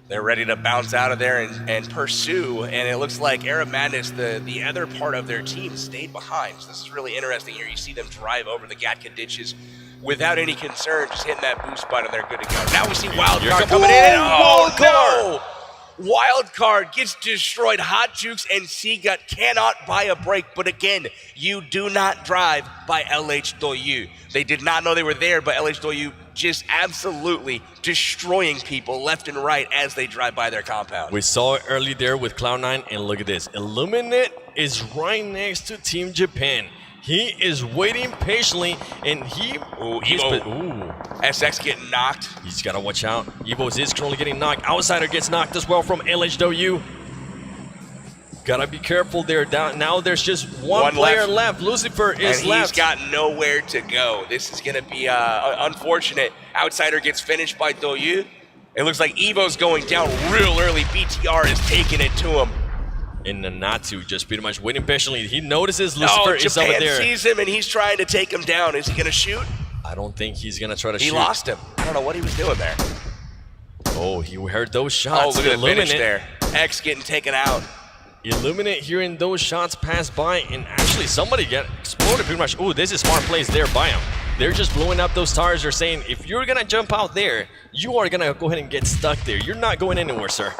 They're ready to bounce out of there and pursue, and it looks like Arab Madness, the other part of their team, stayed behind. So this is really interesting here. You see them drive over the Gatka ditches without any concern, just hitting that boost button, they're good to go. Now we see Wildcard coming in. Oh, no! Wildcard gets destroyed. Hot Jukes and Seagut cannot buy a break, but again, you do not drive by LH Doyu. They did not know they were there, but LH Doyu just absolutely destroying people left and right as they drive by their compound. We saw it early there with Cloud9, and look at this. Illuminate is right next to Team Japan. He is waiting patiently, and SX getting knocked. He's got to watch out. Evo is currently getting knocked. Outsider gets knocked as well from LHW. Gotta be careful there. Now there's just one player left. Lucifer is and left. He's got nowhere to go. This is gonna be unfortunate. Outsider gets finished by Doyu. It looks like Evo's going down real early. BTR is taking it to him. And Nanatu just pretty much waiting patiently. He notices Lucifer is over there. Japan sees him and he's trying to take him down. Is he gonna shoot? I don't think he's gonna try to shoot. He lost him. I don't know what he was doing there. Oh, he heard those shots. Oh, look at the finish there. X getting taken out. Illuminate hearing those shots pass by, and actually somebody get exploded pretty much. Oh, this is smart plays there by him. They're just blowing up those tires. They're saying, if you're gonna jump out there, you are gonna go ahead and get stuck there. You're not going anywhere, sir.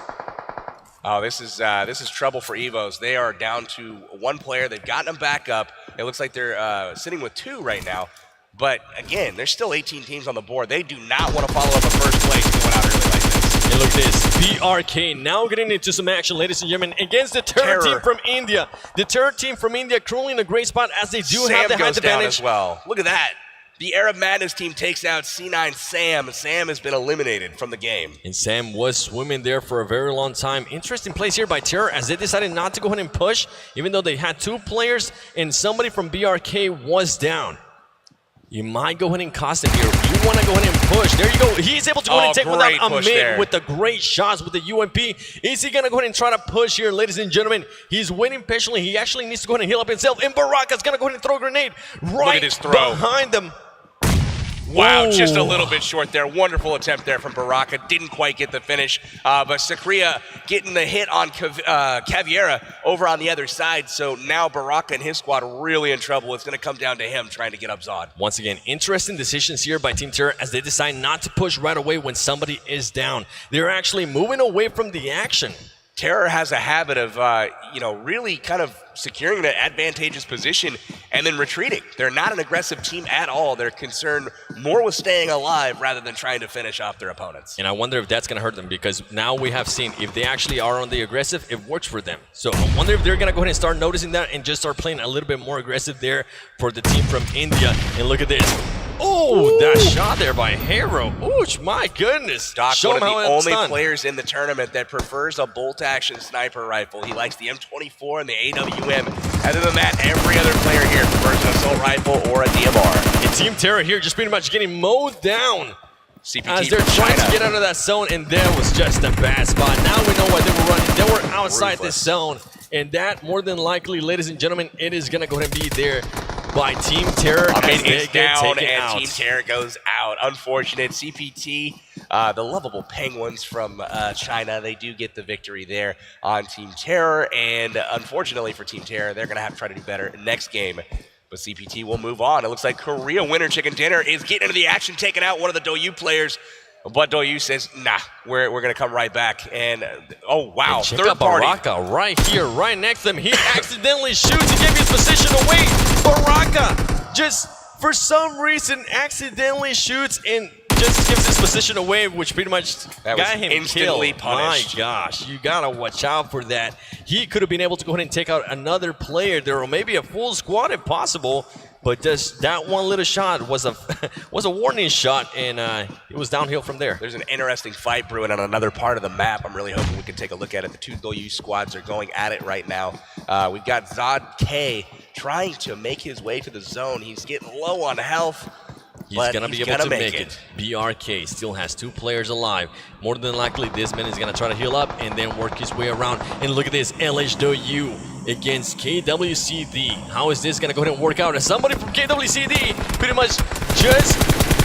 Oh, this is trouble for Evos. They are down to one player. They've gotten them back up. It looks like they're sitting with 2 right now. But again, there's still 18 teams on the board. They do not want to follow up a first place going out early like this. And look at this. BRK now getting into some action, ladies and gentlemen, against the Terror team from India. The Terror team from India currently in a great spot as they do have the height goes down advantage. as well. Look at that. The Arab Madness team takes out C9 Sam. Sam has been eliminated from the game. And Sam was swimming there for a very long time. Interesting place here by Terror as they decided not to go ahead and push, even though they had 2 players and somebody from BRK was down. You might go ahead and cost him here. You want to go ahead and push. There you go. He's able to go ahead and take without a mid with the great shots with the UMP. Is he going to go ahead and try to push here, ladies and gentlemen? He's waiting patiently. He actually needs to go ahead and heal up himself. And Baraka's going to go ahead and throw a grenade right behind them. Wow, Whoa. just a little bit short there. Wonderful attempt there from Baraka. Didn't quite get the finish. But Sakria getting the hit on Caviera over on the other side. So now Baraka and his squad are really in trouble. It's going to come down to him trying to get up Zod. Once again, interesting decisions here by Team Terror as they decide not to push right away when somebody is down. They're actually moving away from the action. Terror has a habit of, really kind of securing an advantageous position and then retreating. They're not an aggressive team at all. They're concerned more with staying alive rather than trying to finish off their opponents. And I wonder if that's going to hurt them because now we have seen if they actually are on the aggressive, it works for them. So I wonder if they're going to go ahead and start noticing that and just start playing a little bit more aggressive there for the team from India. And look at this. Oh, that shot there by Hero. Ooh, my goodness. Doc, Show one of him the how it's only done. players in the tournament that prefers a bolt-action sniper rifle. He likes the M24 and the AWM. Other than that, every other player here prefers an assault rifle or a DMR. And Team Terror here just pretty much getting mowed down. CPT As they're trying to get out of that zone, and that was just a bad spot. Now we know why they were running. They were outside this zone. And that, more than likely, ladies and gentlemen, it is going to go ahead and be there by Team Terror as they It's get down taken and out. Team Terror goes out. Unfortunate. CPT, the lovable Penguins from China, they do get the victory there on Team Terror. And unfortunately for Team Terror, they're going to have to try to do better next game. But CPT will move on. It looks like Korea winner Chicken Dinner is getting into the action, taking out one of the Doyu players. But Doyu says, nah, we're going to come right back. And, oh, wow, And check third out party. Baraka right here, right next to him. He accidentally shoots to give his position away. Baraka just, for some reason, accidentally shoots and just gives his position away, which pretty much That got was him instantly killed. punished. My gosh, you got to watch out for that. He could have been able to go ahead and take out another player there, or maybe a full squad if possible. But just that one little shot was a warning shot, and it was downhill from there. There's an interesting fight brewing on another part of the map. I'm really hoping we can take a look at it. The 2 Doyu squads are going at it right now. We've got Zod K trying to make his way to the zone. He's getting low on health. He's but going to be able to make it. BRK still has 2 players alive. More than likely, this man is going to try to heal up and then work his way around. And look at this, LHW against KWCD. How is this going to go ahead and work out? As somebody from KWCD pretty much just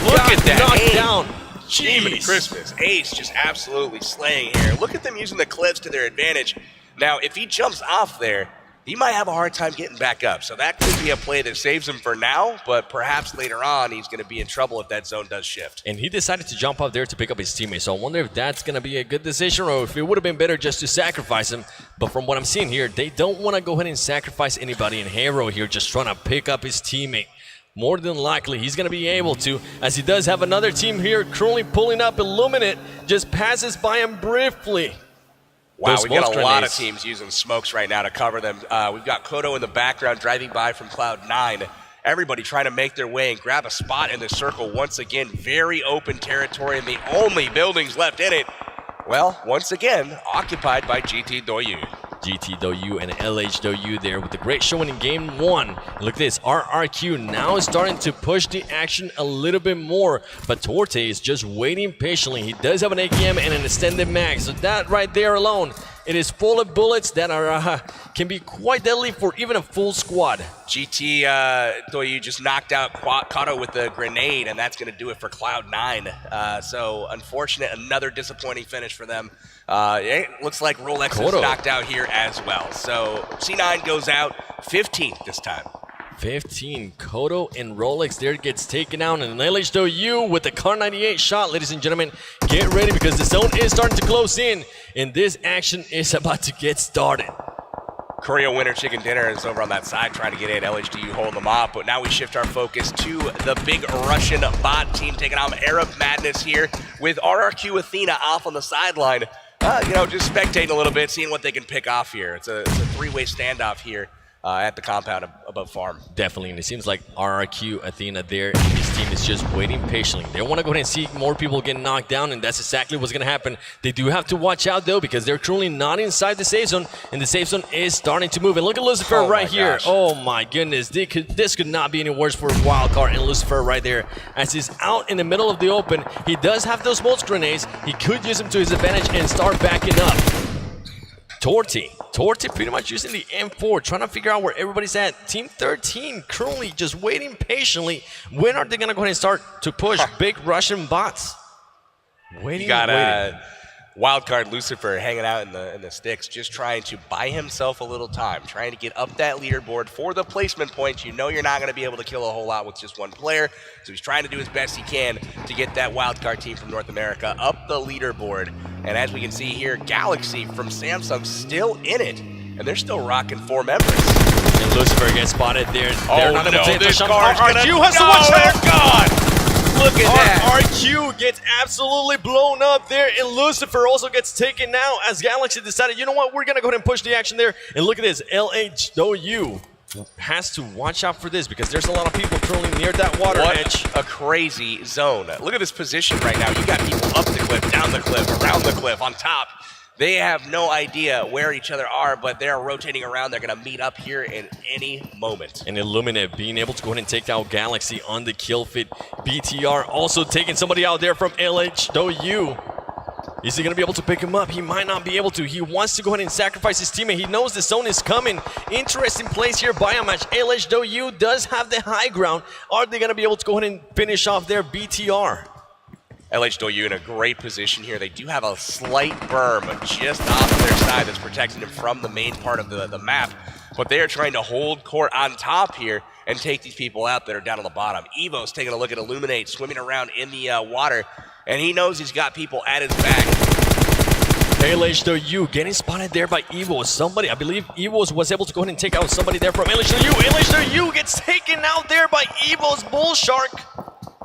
Look at that knocked aim. down. Jiminy Christmas. Ace just absolutely slaying here. Look at them using the cliffs to their advantage. Now, if he jumps off there, he might have a hard time getting back up. So that could be a play that saves him for now, but perhaps later on he's going to be in trouble if that zone does shift. And he decided to jump up there to pick up his teammate. So I wonder if that's going to be a good decision or if it would have been better just to sacrifice him. But from what I'm seeing here, they don't want to go ahead and sacrifice anybody. And Hero here just trying to pick up his teammate. More than likely, he's going to be able to, as he does have another team here currently pulling up. Illuminate just passes by him briefly. Wow, Those we've got a smoke lot of grenades. teams using smokes right now to cover them. We've got Kodo in the background driving by from Cloud9. Everybody trying to make their way and grab a spot in the circle. Once again, very open territory and the only buildings left in it, well, once again, occupied by GT Doyu. GT Doyu and LH Doyu there with the great showing in game 1. Look at this, RRQ now is starting to push the action a little bit more, but Torte is just waiting patiently. He does have an AKM and an extended mag, so that right there alone, it is full of bullets that are can be quite deadly for even a full squad. GT Doyu just knocked out Kato with the grenade, and that's going to do it for Cloud9. So unfortunate, another disappointing finish for them. It looks like Rolex is Kodo. knocked out here as well. So C9 goes out 15th this time. 15, Kodo and Rolex there gets taken out, and LH Doyu with the Car 98 shot. Ladies and gentlemen, get ready because the zone is starting to close in, and this action is about to get started. Korea winner Chicken Dinner is over on that side trying to get in. LHDU holding them off, but now we shift our focus to the big Russian bot team taking on Arab Madness here with RRQ Athena off on the sideline. Just spectating a little bit, seeing what they can pick off here. It's a 3-way standoff here. at the compound above farm. Definitely, and it seems like RRQ, Athena there, and his team is just waiting patiently. They want to go ahead and see more people get knocked down, and that's exactly what's going to happen. They do have to watch out, though, because they're currently not inside the safe zone, and the safe zone is starting to move. And look at Lucifer right here. Oh, my goodness. This could not be any worse for Wildcard and Lucifer right there. As he's out in the middle of the open, he does have those smoke grenades. He could use them to his advantage and start backing up. Torty pretty much using the M4, trying to figure out where everybody's at. Team 13 currently just waiting patiently. When are they going to go ahead and start to push big Russian bots? You got Wildcard Lucifer hanging out in the sticks, just trying to buy himself a little time, trying to get up that leaderboard for the placement points. You know you're not going to be able to kill a whole lot with just one player, so he's trying to do his best he can to get that Wildcard team from North America up the leaderboard. And as we can see here, Galaxy from Samsung still in it, and they're still rocking 4 members. And Lucifer gets spotted there. They're not able to take the shot. RRQ has to watch out. God! Look at that. RRQ gets absolutely blown up there, and Lucifer also gets taken now as Galaxy decided, you know what, we're going to go ahead and push the action there. And look at this, LHW has to watch out for this because there's a lot of people currently near that water edge. A crazy zone. Look at this position right now. You got people up the cliff, down the cliff, around the cliff, on top. They have no idea where each other are, but they're rotating around. They're going to meet up here in any moment. And Illuminate being able to go ahead and take out Galaxy on the kill fit. BTR also taking somebody out there from LHW. Is he going to be able to pick him up? He might not be able to. He wants to go ahead and sacrifice his teammate. He knows the zone is coming. Interesting place here by a match. LHW does have the high ground. Are they going to be able to go ahead and finish off their BTR? LHW in a great position here. They do have a slight berm just off of their side that's protecting them from the main part of the map. But they are trying to hold court on top here and take these people out that are down on the bottom. Evo's taking a look at Illuminate, swimming around in the water, and he knows he's got people at his back. LHW getting spotted there by Evo. Somebody, I believe Evo was able to go ahead and take out somebody there from LHW. LHW gets taken out there by Evo's Bull Shark.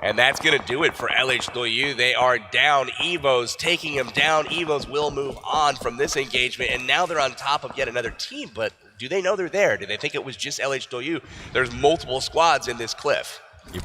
And that's going to do it for LHW. They are down. Evo's taking him down. Evo's will move on from this engagement, and now they're on top of yet another team. But do they know they're there? Do they think it was just LHW? There's multiple squads in this cliff.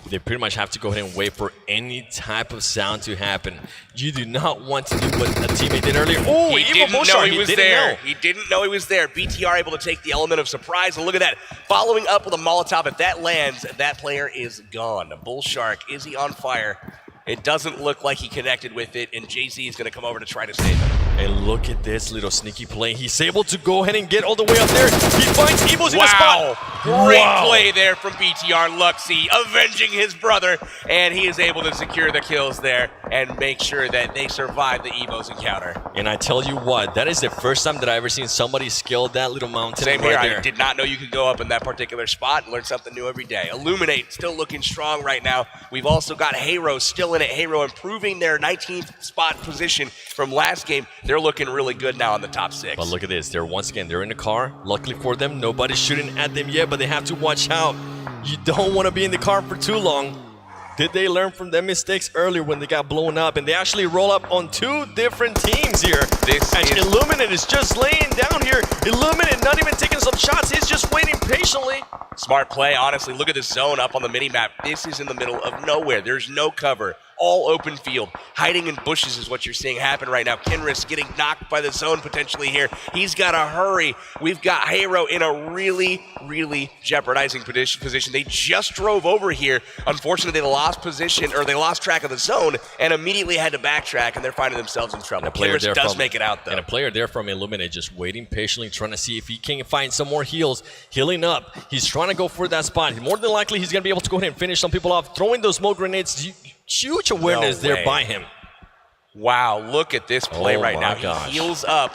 They pretty much have to go ahead and wait for any type of sound to happen. You do not want to do what a teammate did earlier. Oh, he didn't know he was there. He didn't know he was there. BTR able to take the element of surprise. And look at that. Following up with a Molotov. If that lands, that player is gone. Bull Shark, is he on fire? It doesn't look like he connected with it, and JZ is going to come over to try to save him. And look at this little sneaky play. He's able to go ahead and get all the way up there. He finds Evo's in the spot. Great play there from BTR. Luxy avenging his brother, and he is able to secure the kills there and make sure that they survive the Evo's encounter. And I tell you what, that is the first time that I've ever seen somebody scale that little mountain. Same here. There. I did not know you could go up in that particular spot and learn something new every day. Illuminate still looking strong right now. We've also got Hero still in it. Hero improving their 19th spot position from last game. They're looking really good now in the top 6. But look at this. They're in a car. Luckily for them, nobody's shooting at them yet, but they have to watch out. You don't want to be in the car for too long. Did they learn from their mistakes earlier when they got blown up? And they actually roll up on 2 different teams here. Illuminate is just laying down here. Illuminate not even taking some shots. He's just waiting patiently. Smart play, honestly. Look at this zone up on the mini-map. This is in the middle of nowhere. There's no cover. All open field. Hiding in bushes is what you're seeing happen right now. Kenris getting knocked by the zone potentially here. He's got to hurry. We've got Hero in a really, really jeopardizing position. They just drove over here. Unfortunately, they lost position, or they lost track of the zone and immediately had to backtrack, and they're finding themselves in trouble. Kenris does make it out, though. And a player there from Illuminate just waiting patiently, trying to see if he can find some more heals. Healing up. He's trying to go for that spot. More than likely, he's going to be able to go ahead and finish some people off. Throwing those smoke grenades. Huge awareness there by him. Wow, look at this play right now. Gosh. He heals up.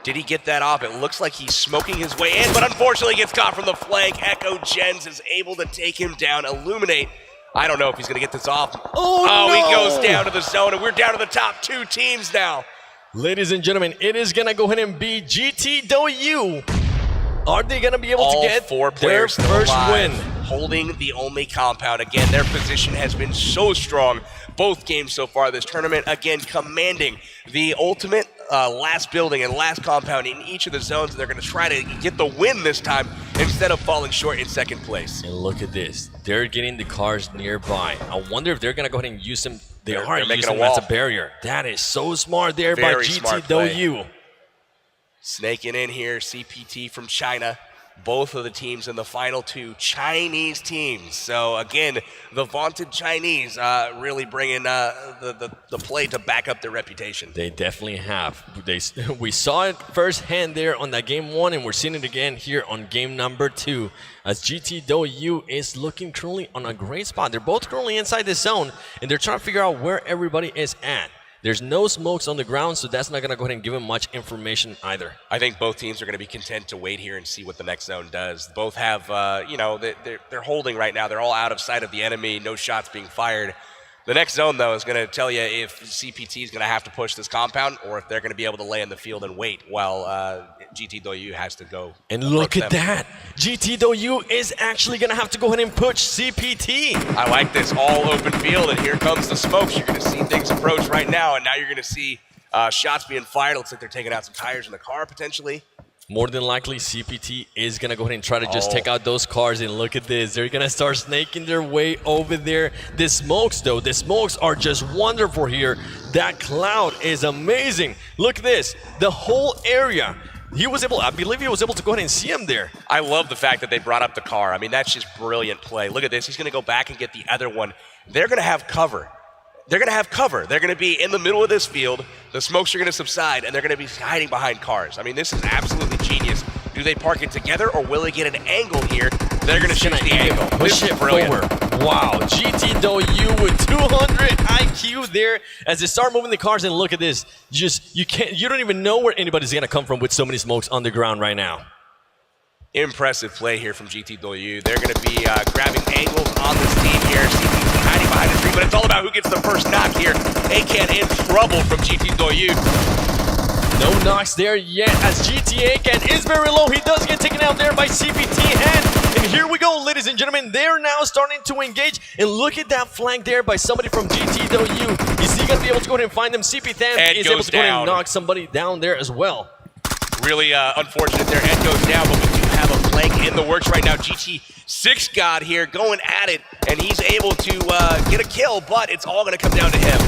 Did he get that off? It looks like he's smoking his way in, but unfortunately gets caught from the flank. Echo Gens is able to take him down. Illuminate. I don't know if he's going to get this off. Oh, no! He goes down to the zone, and we're down to the top 2 teams now. Ladies and gentlemen, it is going to go ahead and be GTW. Are they going to be able to get their first win? holding the only compound. Again, their position has been so strong both games so far this tournament. Again, commanding the ultimate last building and last compound in each of the zones. And they're going to try to get the win this time instead of falling short in second place. And look at this. They're getting the cars nearby. I wonder if they're going to go ahead and use them. They're making using a wall. As a barrier. That is so smart there Very by smart play. GTW. Snaking in here, CPT from China. Both of the teams in the final two Chinese teams. So again, the vaunted Chinese really bringing the play to back up their reputation. They definitely have. We saw it firsthand there on that game one, and we're seeing it again here on game number 2. As GTW is looking currently on a great spot. They're both currently inside the zone, and they're trying to figure out where everybody is at. There's no smokes on the ground, so that's not going to go ahead and give them much information either. I think both teams are going to be content to wait here and see what the next zone does. Both have, they're holding right now. They're all out of sight of the enemy, no shots being fired. The next zone, though, is going to tell you if CPT is going to have to push this compound or if they're going to be able to lay in the field and wait while GTW has to go. And look at that. GTW is actually going to have to go ahead and push CPT. I like this all open field, and here comes the smokes. You're going to see things approach right now, and now you're going to see shots being fired. Looks like they're taking out some tires in the car, potentially. More than likely, CPT is going to go ahead and try to just take out those cars. And look at this. They're going to start snaking their way over there. The smokes, though, the smokes are just wonderful here. That cloud is amazing. Look at this. The whole area. I believe he was able to go ahead and see him there. I love the fact that they brought up the car. I mean, that's just brilliant play. Look at this. He's going to go back and get the other one. They're going to have cover. They're going to have cover. They're going to be in the middle of this field. The smokes are going to subside, and they're going to be hiding behind cars. I mean, this is absolutely genius. Do they park it together, or will they get an angle here? They're going to shoot the angle. Push it forward. Wow, GTW with 200 IQ there as they start moving the cars. And look at this. You don't even know where anybody's going to come from with so many smokes on the ground right now. Impressive play here from GTW. They're going to be grabbing angles on this team here. CPT hiding behind the tree, but it's all about who gets the first knock here. ACAN in trouble from GTW. No knocks there yet as ACAN is very low. He does get taken out there by CPT and here we go, ladies and gentlemen. They're now starting to engage, and look at that flank there by somebody from GTW. Is he going to be able to go ahead and find them? CPT is able to go ahead and knock somebody down there as well. Really unfortunate there. Ed goes down, but we do have a flank in the works right now. GT6 God here going at it, and he's able to get a kill, but it's all going to come down to him.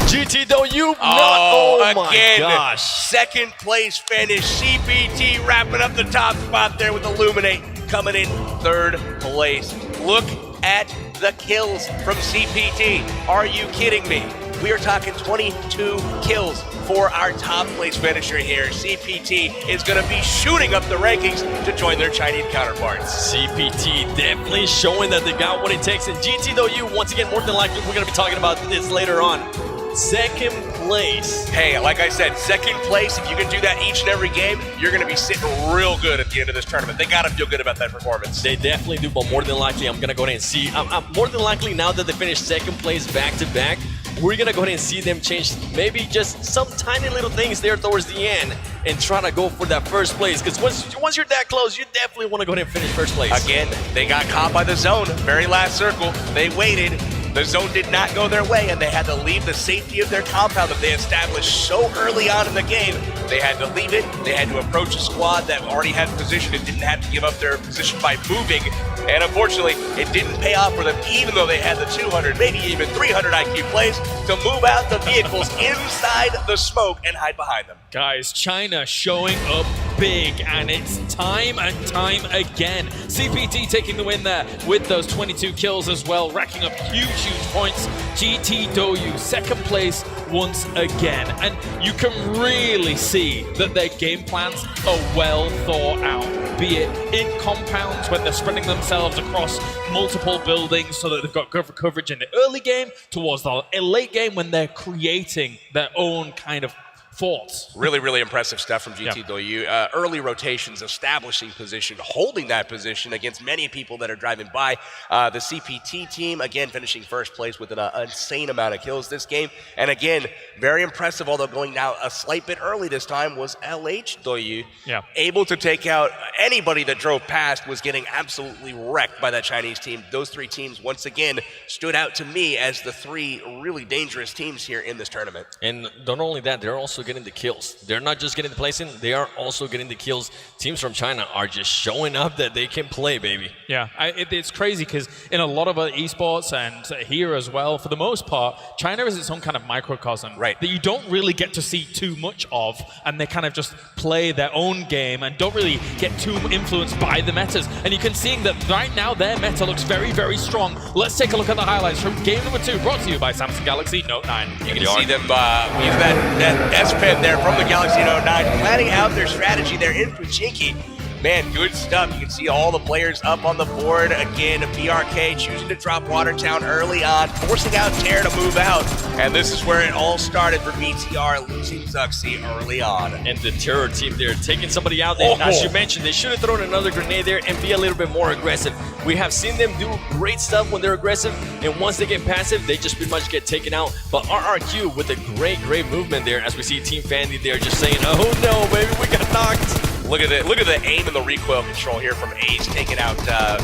GTW, oh my gosh. Second place finish. CPT wrapping up the top spot there with Illuminate, coming in third place. Look at the kills from CPT. Are you kidding me? We are talking 22 kills for our top place finisher here. CPT is going to be shooting up the rankings to join their Chinese counterparts. CPT definitely showing that they got what it takes. And GTW, once again, more than likely, we're going to be talking about this later on. Second place. Hey, like I said, second place, if you can do that each and every game, you're going to be sitting real good at the end of this tournament. They got to feel good about that performance. They definitely do, but more than likely, I'm going to go ahead and see. More than likely, now that they finished second place back-to-back, we're going to go ahead and see them change maybe just some tiny little things there towards the end and try to go for that first place. Because once you're that close, you definitely want to go ahead and finish first place. Again, they got caught by the zone. Very last circle. They waited. The zone did not go their way, and they had to leave the safety of their compound that they established so early on in the game. They had to leave it. They had to approach a squad that already had position and didn't have to give up their position by moving. And unfortunately, it didn't pay off for them, even though they had the 200, maybe even 300 IQ plays to move out the vehicles inside the smoke and hide behind them. Guys, China showing up big, and it's time and time again. CPT taking the win there with those 22 kills as well, racking up huge points. GTW second place once again, and you can really see that their game plans are well thought out, be it in compounds when they're spreading themselves across multiple buildings so that they've got coverage in the early game, towards the late game when they're creating their own kind of fought. Really, really impressive stuff from GT Doyu. Early rotations, establishing position, holding that position against many people that are driving by. The CPT team, again, finishing first place with an insane amount of kills this game. And again, very impressive, although going now a slight bit early this time, was LH Doyu. Yeah. Able to take out anybody that drove past, was getting absolutely wrecked by that Chinese team. Those three teams, once again, stood out to me as the three really dangerous teams here in this tournament. And not only that, they're also getting the kills. They're not just getting the placing, they are also getting the kills. Teams from China are just showing up that they can play, baby. Yeah, it's crazy because in a lot of other esports and here as well, for the most part, China is its own kind of microcosm that you don't really get to see too much of, and they kind of just play their own game and don't really get too influenced by the metas. And you can see that right now their meta looks very, very strong. Let's take a look at the highlights from game number 2, brought to you by Samsung Galaxy Note 9. You can see them use that S-Pen there from the Galaxy Note 9, planning out their strategy there in Pochinki. Man, good stuff. You can see all the players up on the board. Again, BRK choosing to drop Watertown early on, forcing out Terra to move out. And this is where it all started for BTR, losing Zuxi early on. And the Terror team there, taking somebody out there. As you mentioned, they should have thrown another grenade there and be a little bit more aggressive. We have seen them do great stuff when they're aggressive, and once they get passive, they just pretty much get taken out. But RRQ with a great movement there, as we see Team Fandy there just saying, oh no, baby, we got knocked. Look at it. Look at the aim and the recoil control here from Ace, taking out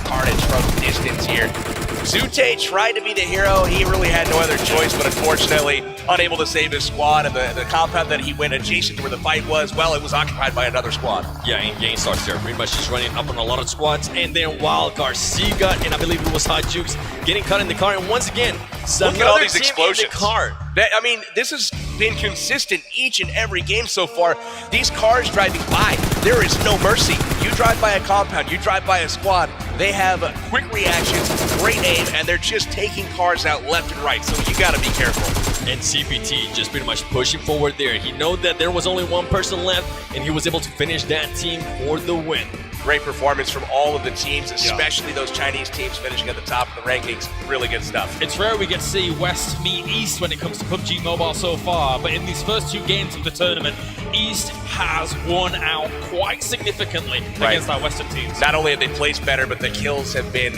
Carnage from distance here. Zute tried to be the hero. He really had no other choice, but unfortunately unable to save his squad. And the compound that he went adjacent to where the fight was, well, it was occupied by another squad. Yeah, and game starts there. Pretty much just running up on a lot of squads. And then Wild Garcia, and I believe it was Hot Jukes, getting caught in the car. And once again, look at all these team explosions. in the car. I mean, this has been consistent each and every game so far. These cars driving by, there is no mercy. You drive by a compound, you drive by a squad, they have quick reactions, great aim, and they're just taking cars out left and right, so you gotta be careful. And CPT just pretty much pushing forward there. He knew that there was only one person left, and he was able to finish that team for the win. Great performance from all of the teams, especially those Chinese teams finishing at the top of the rankings. Really good stuff. It's rare we get to see West meet East when it comes to PUBG Mobile so far, but in these first 2 games of the tournament, East has won out quite significantly against our Western teams. Not only have they placed better, but the kills have been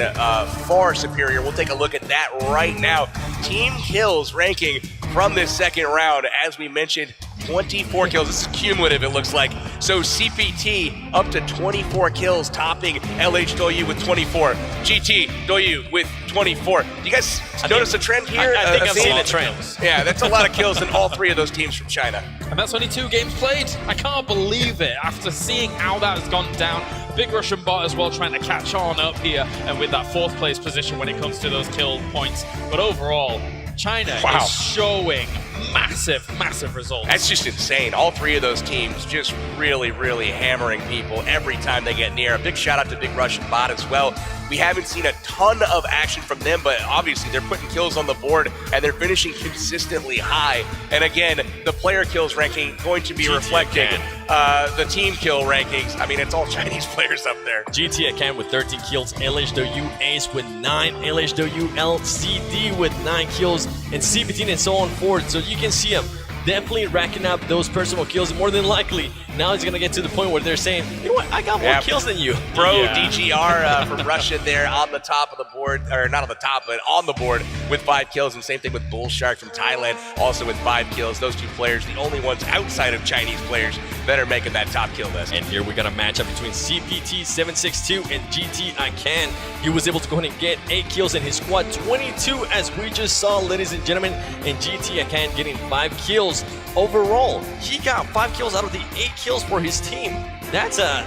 far superior. We'll take a look at that right now. Team kills ranking from this second round, as we mentioned, 24 kills. This is cumulative, it looks like. So CPT up to 24 kills, topping LH Doyu with 24. GT Doyu with 24. Do you guys notice a trend here? I think I've seen a trend. Yeah, that's a lot of kills in all 3 of those teams from China. And that's only 2 games played. I can't believe it. After seeing how that has gone down, big Russian bot as well trying to catch on up here and with that 4th place position when it comes to those kill points. But overall, China is showing massive results. That's just insane. All 3 of those teams just really hammering people every time they get near. A big shout out to Big Russian Bot as well. We haven't seen a ton of action from them, but obviously they're putting kills on the board and they're finishing consistently high. And again, the player kills ranking going to be reflecting the team kill rankings. I mean, it's all Chinese players up there. GT Akan with 13 kills, LH Doyu Ace with 9, LH Doyu LCD with 9 kills, and CPT and so on forward. So you can see him definitely racking up those personal kills. More than likely, now he's going to get to the point where they're saying, you know what, I got more kills than you. Bro, DGR from Russia there on the top of the board, or not on the top, but on the board with 5 kills. And same thing with Bull Shark from Thailand, also with 5 kills. Those 2 players, the only ones outside of Chinese players that are making that top kill list. And here we got a matchup between CPT 762 and GT Akan. He was able to go ahead and get 8 kills in his squad, 22 as we just saw, ladies and gentlemen. And GT Akan getting 5 kills overall. He got 5 kills out of the 8 kills for his team. That's a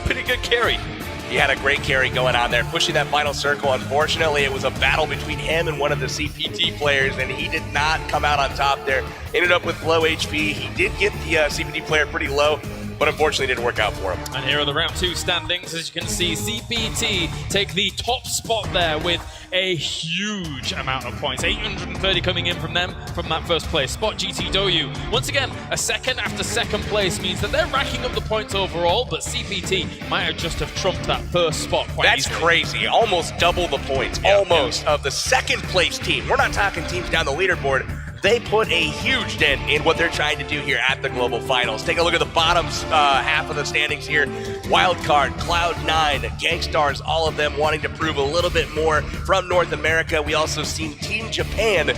pretty good carry. He had a great carry going on there, pushing that final circle. Unfortunately, it was a battle between him and one of the CPT players, and he did not come out on top there. Ended up with low HP. He did get the CPT player pretty low, but unfortunately didn't work out for him. And here are the round 2 standings. As you can see, CPT take the top spot there with a huge amount of points. 830 coming in from them from that first place spot. GT Doyu, once again, a second after second place means that they're racking up the points overall, but CPT might have just have trumped that first spot quite easily. Crazy. Almost double the points, almost, of the second place team. We're not talking teams down the leaderboard. they put a huge dent in what they're trying to do here at the Global Finals. Take a look at the bottom half of the standings here. Wildcard, Cloud9, Gangstars, all of them wanting to prove a little bit more from North America. We also seen Team Japan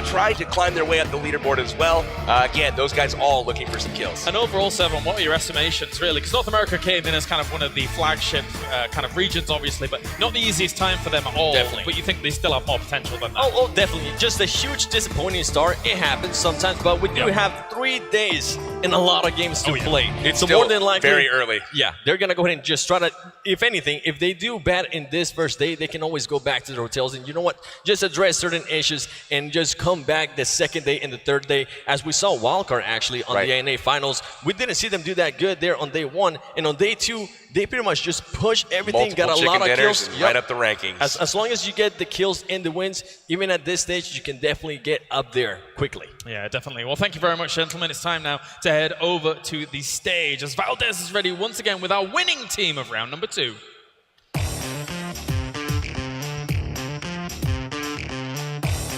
trying to climb their way up the leaderboard as well. Again, those guys all looking for some kills. And overall, Seven, what are your estimations, really? Because North America came in as kind of one of the flagship kind of regions, obviously, but not the easiest time for them at all. Definitely. But you think they still have more potential than that? Oh, definitely. Just a huge disappointing start. It happens sometimes, but we do have 3 days and a lot of games to play. It's so still more than likely, very early. Yeah, they're going to go ahead and just try to, if anything, if they do bad in this first day, they can always go back to their hotels and, you know what, just address certain issues and just come back the second day and the third day. As we saw Wildcard actually on the ANA Finals, we didn't see them do that good there on day 1. And on day 2, they pretty much just pushed everything, Multiple got a lot of kills. and right up the rankings. As long as you get the kills and the wins, even at this stage, you can definitely get up there quickly. Yeah, definitely. Well, thank you very much, gentlemen. It's time now to head over to the stage as Valdez is ready once again with our winning team of round number 2.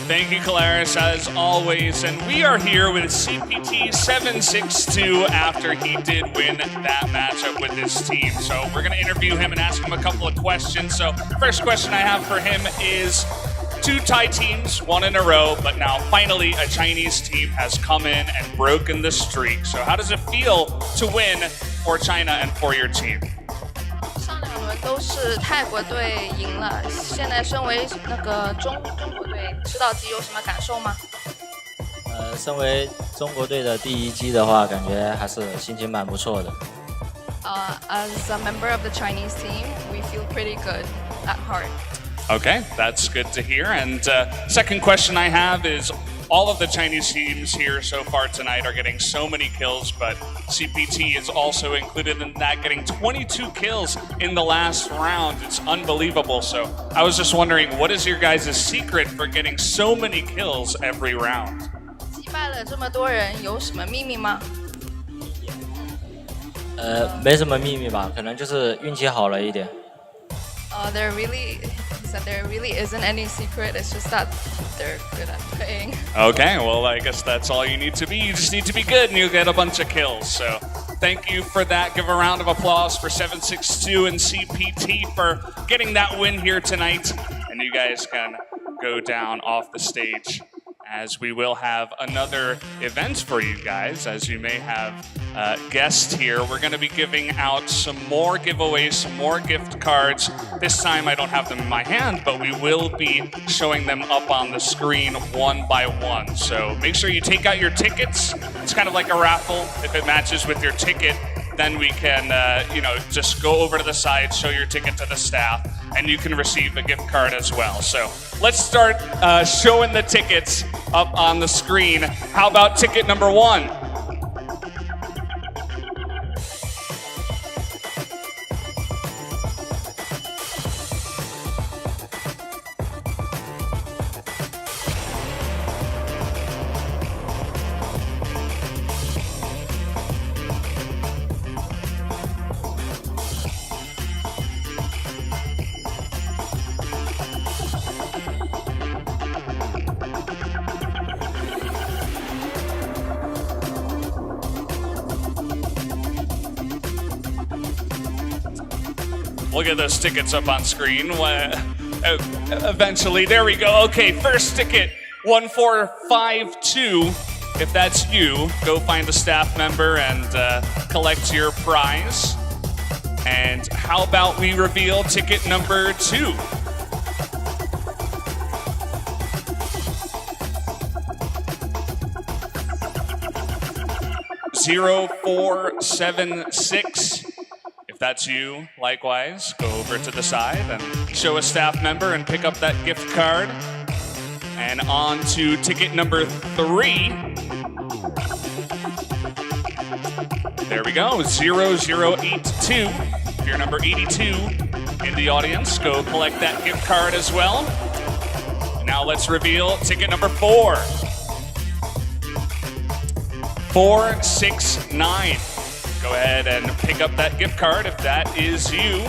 Thank you, Calaris, as always. And we are here with CPT 762 after he did win that matchup with his team. So we're going to interview him and ask him a couple of questions. So first question I have for him is 2 Thai teams, 1 in a row, but now finally a Chinese team has come in and broken the streak. So how does it feel to win for China and for your team? 上2轮都是泰国队赢了，现在身为那个中国队，知道自己有什么感受吗？身为中国队的第1机的话，感觉还是心情蛮不错的。As a member of the Chinese team, we feel pretty good at heart. Okay, that's good to hear. And second question I have is, all of the Chinese teams here so far tonight are getting so many kills, but CPT is also included in that, getting 22 kills in the last round. It's unbelievable. So I was just wondering, what is your guys' secret for getting so many kills every round? 击败了这么多人，有什么秘密吗？没什么秘密吧，可能就是运气好了一点。There really isn't any secret. It's just that they're good at playing. Okay, well, I guess that's all you need to be. You just need to be good and you'll get a bunch of kills. So thank you for that. Give a round of applause for 762 and CPT for getting that win here tonight. And you guys can go down off the stage, as we will have another event for you guys. As you may have guessed here, we're going to be giving out some more giveaways, some more gift cards. This time I don't have them in my hand, but we will be showing them up on the screen one by one. So make sure you take out your tickets. It's kind of like a raffle. If it matches with your ticket, then we can, just go over to the side, show your ticket to the staff, and you can receive a gift card as well. So let's start showing the tickets up on the screen. How about ticket number 1? Look at those tickets up on screen. Eventually, there we go. Okay, first ticket, 1452. If that's you, go find a staff member and collect your prize. And how about we reveal ticket number 2? (0476). If that's you, likewise, go over to the side and show a staff member and pick up that gift card. And on to ticket number 3. There we go, 0082. If you're number 82 in the audience, go collect that gift card as well. Now let's reveal ticket number 4. 469. Go ahead and pick up that gift card if that is you.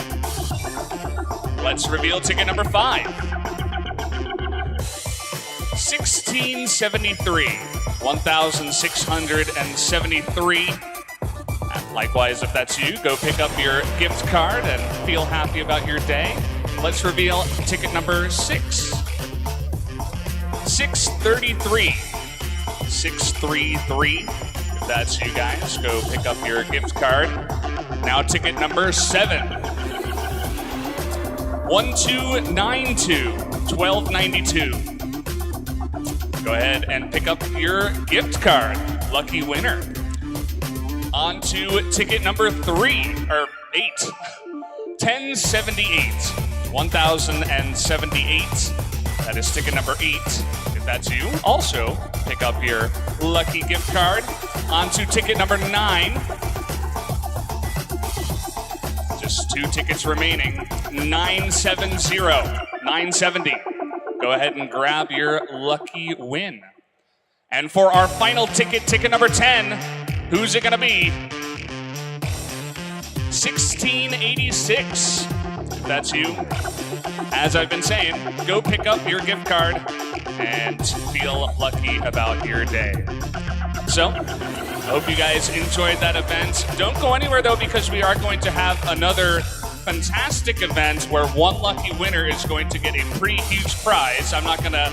Let's reveal ticket number 5. 1673, 1,673. And likewise, if that's you, go pick up your gift card and feel happy about your day. Let's reveal ticket number 6. 633. 633. If that's you guys, go pick up your gift card. Now ticket number 7. 1292. 1292. Go ahead and pick up your gift card. Lucky winner. On to ticket number 3, or 8. 1078. 1078. That is ticket number 8. If that's you, also pick up your lucky gift card. On to ticket number 9. Just 2 tickets remaining. 970. 970. Go ahead and grab your lucky win. And for our final ticket, ticket number 10, who's it gonna be? 1686. If that's you. As I've been saying, go pick up your gift card and feel lucky about your day. So, I hope you guys enjoyed that event. Don't go anywhere though, because we are going to have another fantastic event where one lucky winner is going to get a pretty huge prize. I'm not going to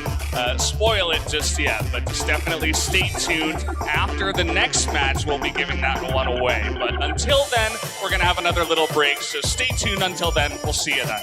spoil it just yet, but just definitely stay tuned. After the next match, we'll be giving that one away. But until then, we're going to have another little break, so stay tuned until then. We'll see you then.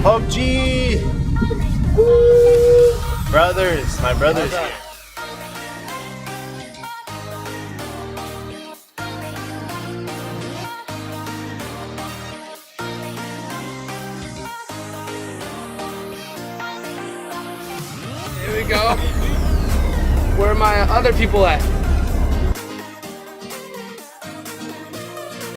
PUBG! Woo! Brothers, my brothers here. Here we go. Where are my other people at?